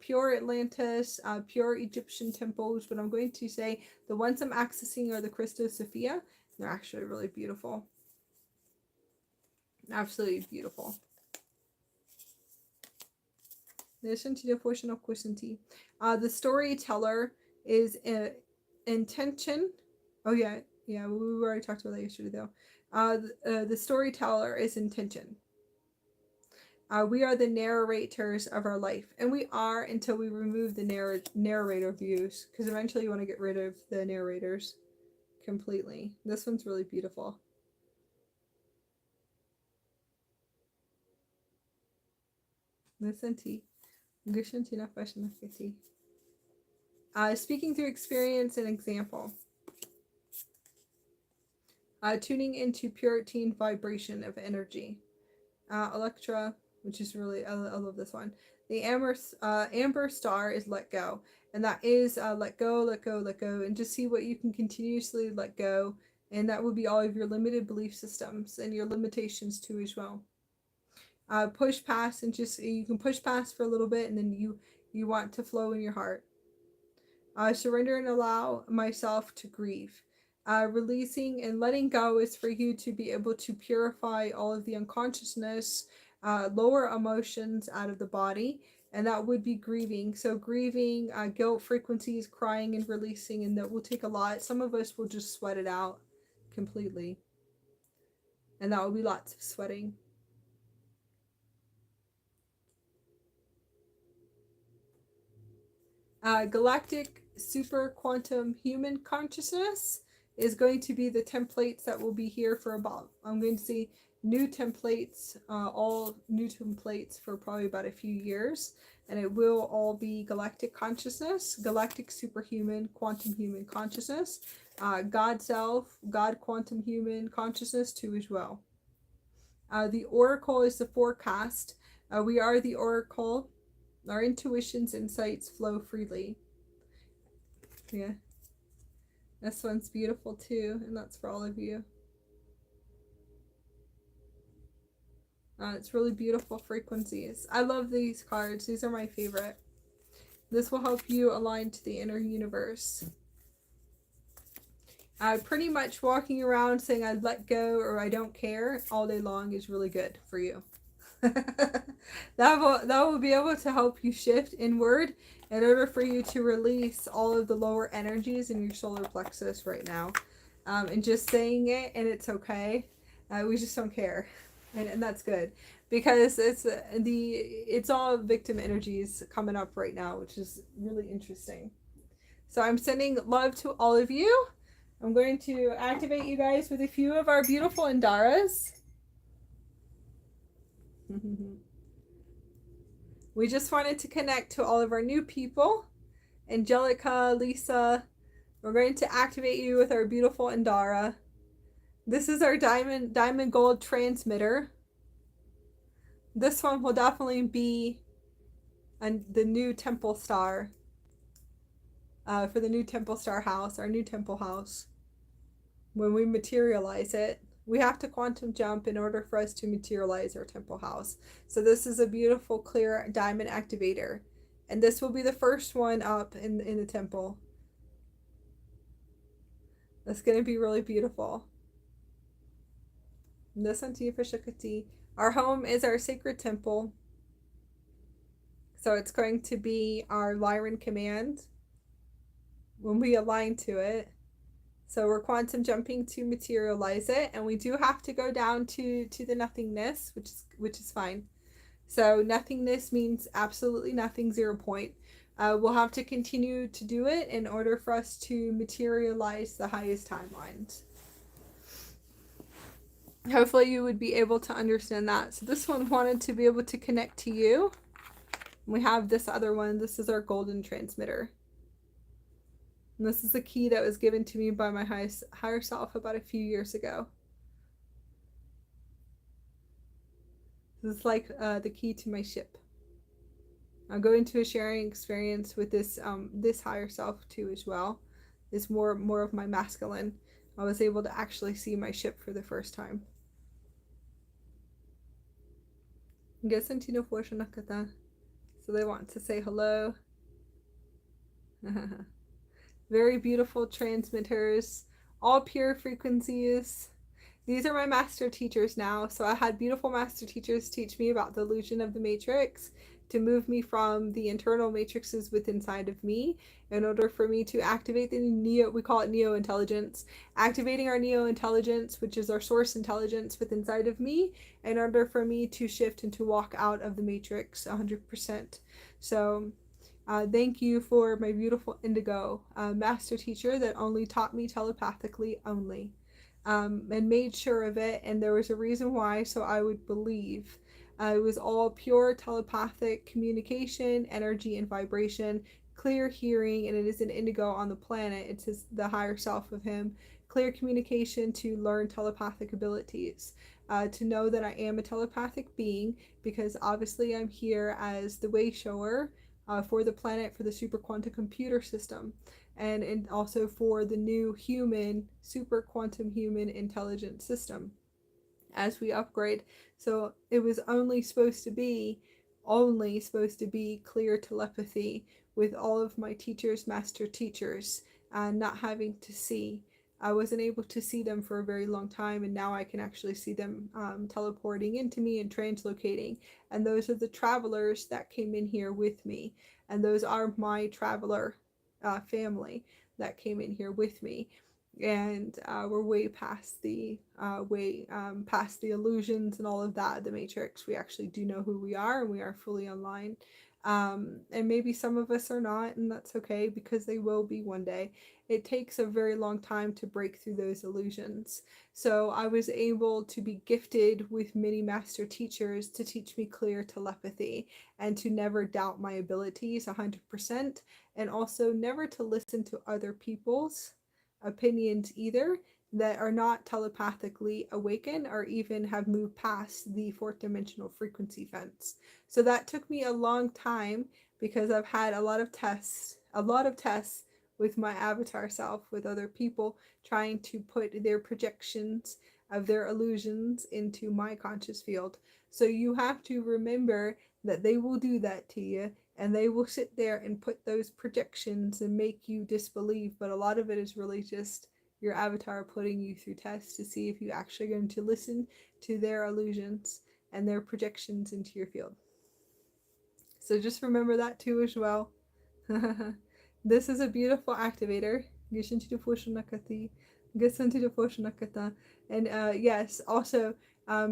Pure Atlantis, pure Egyptian temples. But I'm going to say the ones I'm accessing are the Christos Sophia. They're actually really beautiful. Absolutely beautiful. Listen to the portion of Kusanti. The storyteller is intention. Oh yeah, we already talked about that yesterday though. The storyteller is intention. We are the narrators of our life, and we are until we remove the narrator views, because eventually you want to get rid of the narrators completely. This one's really beautiful. Listen to. Speaking through experience and example. Tuning into purity and vibration of energy. Electra, which is really, I love this one. The amber star is let go. And that is let go, let go, let go. And just see what you can continuously let go And that would be all of your limited belief systems and your limitations too as well. Push past, and just, you can push past for a little bit, and then you want to flow in your heart. Surrender and allow myself to grieve. Releasing and letting go is for you to be able to purify all of the unconsciousness, lower emotions out of the body, and that would be grieving. So grieving, guilt frequencies, crying and releasing, and that will take a lot. Some of us will just sweat it out completely, and that will be lots of sweating. Galactic super quantum human consciousness is going to be the templates that will be here for about, I'm going to see new templates, all new templates for probably about a few years, and it will all be galactic consciousness, galactic superhuman quantum human consciousness, God self, God quantum human consciousness too as well. The oracle is the forecast. We are the oracle. Our intuitions, insights flow freely. Yeah. This one's beautiful too, and that's for all of you. It's really beautiful frequencies. I love these cards. These are my favorite. This will help you align to the inner universe. Pretty much walking around saying I let go or I don't care all day long is really good for you. that will be able to help you shift inward in order for you to release all of the lower energies in your solar plexus right now. And just saying it, and it's okay. We just don't care, and that's good, because it's all victim energies coming up right now, which is really interesting. So I'm sending love to all of you. I'm going to activate you guys with a few of our beautiful Andaras. We just wanted to connect to all of our new people. Angelica, Lisa, we're going to activate you with our beautiful Andara. This is our diamond gold transmitter. This one will definitely be the new temple star. For the new temple star house, our new temple house. When we materialize it, we have to quantum jump in order for us to materialize our temple house. So this is a beautiful clear diamond activator, and this will be the first one up in the temple. That's going to be really beautiful. This one to you for Shakati. Our home is our sacred temple, so it's going to be our Lyran command when we align to it. So we're quantum jumping to materialize it, and we do have to go down to the nothingness, which is fine. So nothingness means absolutely nothing, 0 point. We'll have to continue to do it in order for us to materialize the highest timelines. Hopefully you would be able to understand that. So this one wanted to be able to connect to you. We have this other one. This is our golden transmitter. And this is a key that was given to me by my higher self about a few years ago. This is like the key to my ship. I'll go into a sharing experience with this this higher self too as well. It's more of my masculine. I was able to actually see my ship for the first time. So they want to say hello. Very beautiful transmitters, all pure frequencies. These are my master teachers now. So I had beautiful master teachers teach me about the illusion of the matrix, to move me from the internal matrices within inside of me in order for me to activate the we call it neo intelligence, activating our neo intelligence, which is our source intelligence within inside of me, in order for me to shift and to walk out of the matrix 100%. So thank you for my beautiful indigo master teacher that only taught me telepathically only, and made sure of it, and there was a reason why, so I would believe. It was all pure telepathic communication, energy and vibration, clear hearing, and it is an indigo on the planet. It's the higher self of him. Clear communication to learn telepathic abilities, to know that I am a telepathic being, because obviously I'm here as the way shower for the planet, for the super quantum computer system. and also for the new human, super quantum human intelligence system as we upgrade. So it was only supposed to be clear telepathy with all of my teachers, master teachers, and not having to see. I wasn't able to see them for a very long time, and now I can actually see them teleporting into me and translocating. And those are the travelers that came in here with me, and those are my traveler family that came in here with me. And we're way past the past the illusions and all of that, the matrix. We actually do know who we are, and we are fully online. And maybe some of us are not, and that's okay, because they will be one day. It takes a very long time to break through those illusions. So I was able to be gifted with many master teachers to teach me clear telepathy and to never doubt my abilities 100%, and also never to listen to other people's opinions either that are not telepathically awakened or even have moved past the fourth dimensional frequency fence. So that took me a long time, because I've had a lot of tests with my avatar self, with other people trying to put their projections of their illusions into my conscious field. So you have to remember that they will do that to you, and they will sit there and put those projections and make you disbelieve. But a lot of it is really just your avatar putting you through tests to see if you actually are going to listen to their illusions and their projections into your field. So just remember that too as well. This is a beautiful activator. And yes, also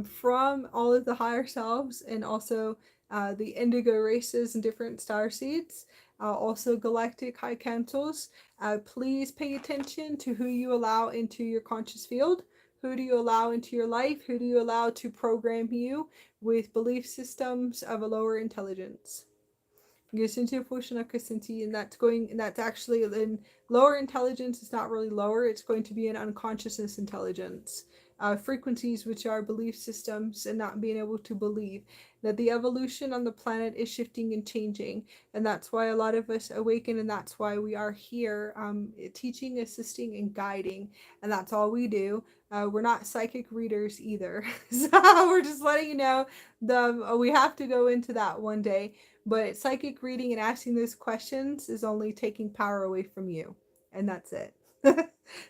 from all of the higher selves, and also the indigo races and different star seeds, also galactic high councils. Please pay attention to who you allow into your conscious field. Who do you allow into your life? Who do you allow to program you with belief systems of a lower intelligence? And that's actually in lower intelligence. It's not really lower, it's going to be an unconsciousness intelligence. Frequencies which are belief systems and not being able to believe that the evolution on the planet is shifting and changing, and that's why a lot of us awaken, and that's why we are here teaching, assisting, and guiding, and that's all we do. We're not psychic readers either. So we're just letting you know, we have to go into that one day. But psychic reading and asking those questions is only taking power away from you, and that's it.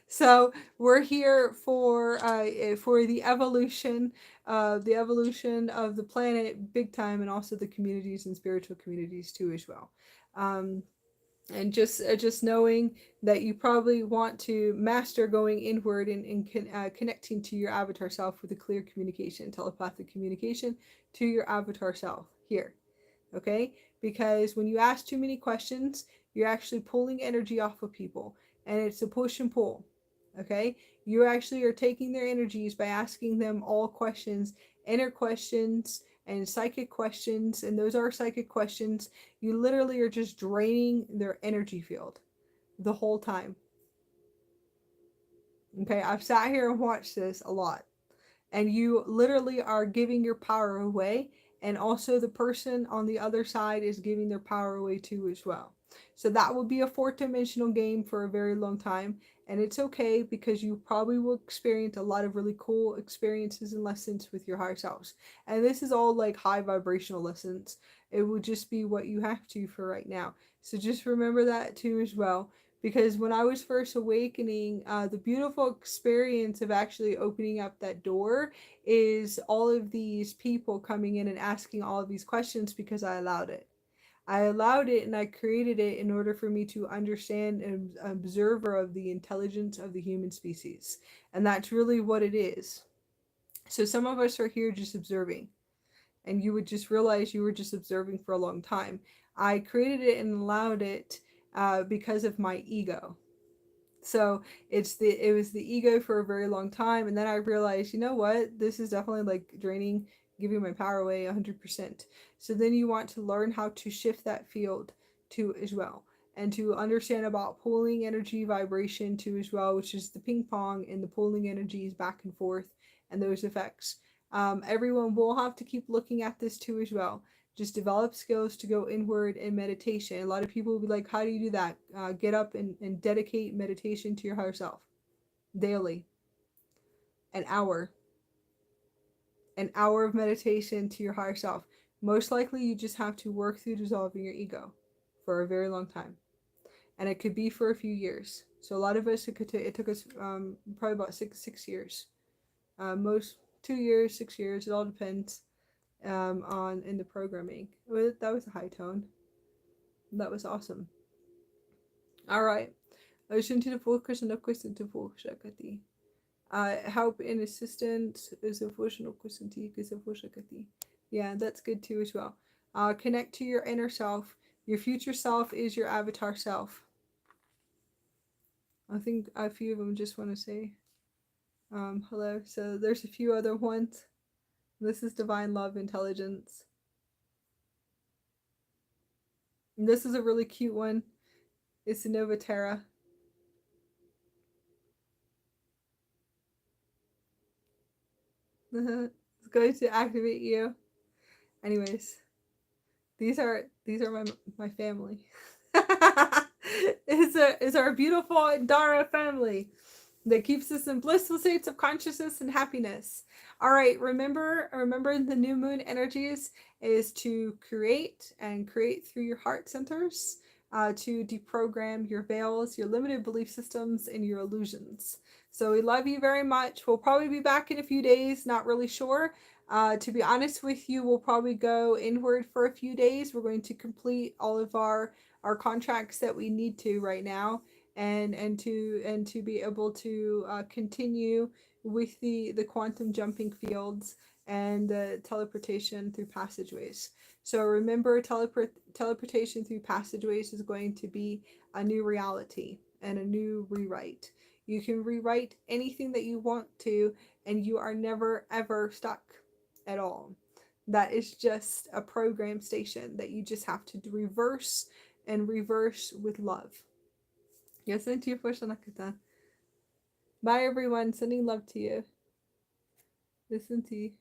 So we're here for the evolution of the planet, big time, and also the communities and spiritual communities too as well. And just knowing that you probably want to master going inward and connecting to your avatar self with a clear communication, telepathic communication to your avatar self here. Okay? Because when you ask too many questions, you're actually pulling energy off of people, and it's a push and pull. Okay? You actually are taking their energies by asking them all questions, inner questions, and psychic questions, and those are psychic questions. You literally are just draining their energy field the whole time. Okay? I've sat here and watched this a lot. And you literally are giving your power away, and also the person on the other side is giving their power away too as well. So that will be a fourth dimensional game for a very long time, and it's okay, because you probably will experience a lot of really cool experiences and lessons with your higher selves. And this is all like high vibrational lessons. It will just be what you have to for right now. So just remember that too as well. Because when I was first awakening, the beautiful experience of actually opening up that door is all of these people coming in and asking all of these questions, because I allowed it. I allowed it, and I created it in order for me to understand and observer of the intelligence of the human species. And that's really what it is. So some of us are here just observing, and you would just realize you were just observing for a long time. I created it and allowed it because of my ego. So it was the ego for a very long time, and then I realized, you know what, this is definitely like draining, giving my power away 100%. So then you want to learn how to shift that field too as well, and to understand about pulling energy vibration too as well, which is the ping pong and the pulling energies back and forth and those effects. Everyone will have to keep looking at this too as well. Just develop skills to go inward in meditation. A lot of people will be like, how do you do that? Get up and dedicate meditation to your higher self daily. An hour. An hour of meditation to your higher self. Most likely, you just have to work through dissolving your ego for a very long time. And it could be for a few years. So a lot of us, it took us probably about six years. Most 2 years, 6 years. It all depends on in the programming. That was a high tone. That was awesome. All right. Ocean to the focus and the question to focus. Help and assistance is a functional question to you. Yeah, that's good too as well. Connect to your inner self. Your future self is your avatar self. I think a few of them just want to say hello. So there's a few other ones. This is divine love intelligence. And this is a really cute one. It's Nova Terra. It's going to activate you. Anyways, these are my family. It's our beautiful Dara family that keeps us in blissful states of consciousness and happiness. All right, remember the new moon energies is to create through your heart centers, to deprogram your veils, your limited belief systems, and your illusions. So we love you very much. We'll probably be back in a few days, not really sure. To be honest with you, we'll probably go inward for a few days. We're going to complete all of our contracts that we need to right now, and to be able to continue with the quantum jumping fields and the teleportation through passageways. So remember, teleportation through passageways is going to be a new reality and a new rewrite. You can rewrite anything that you want to, and you are never ever stuck at all. That is just a program station that you just have to reverse, and reverse with love. Yes, and to you, Nakata. Bye, everyone. Sending love to you. Listen to you.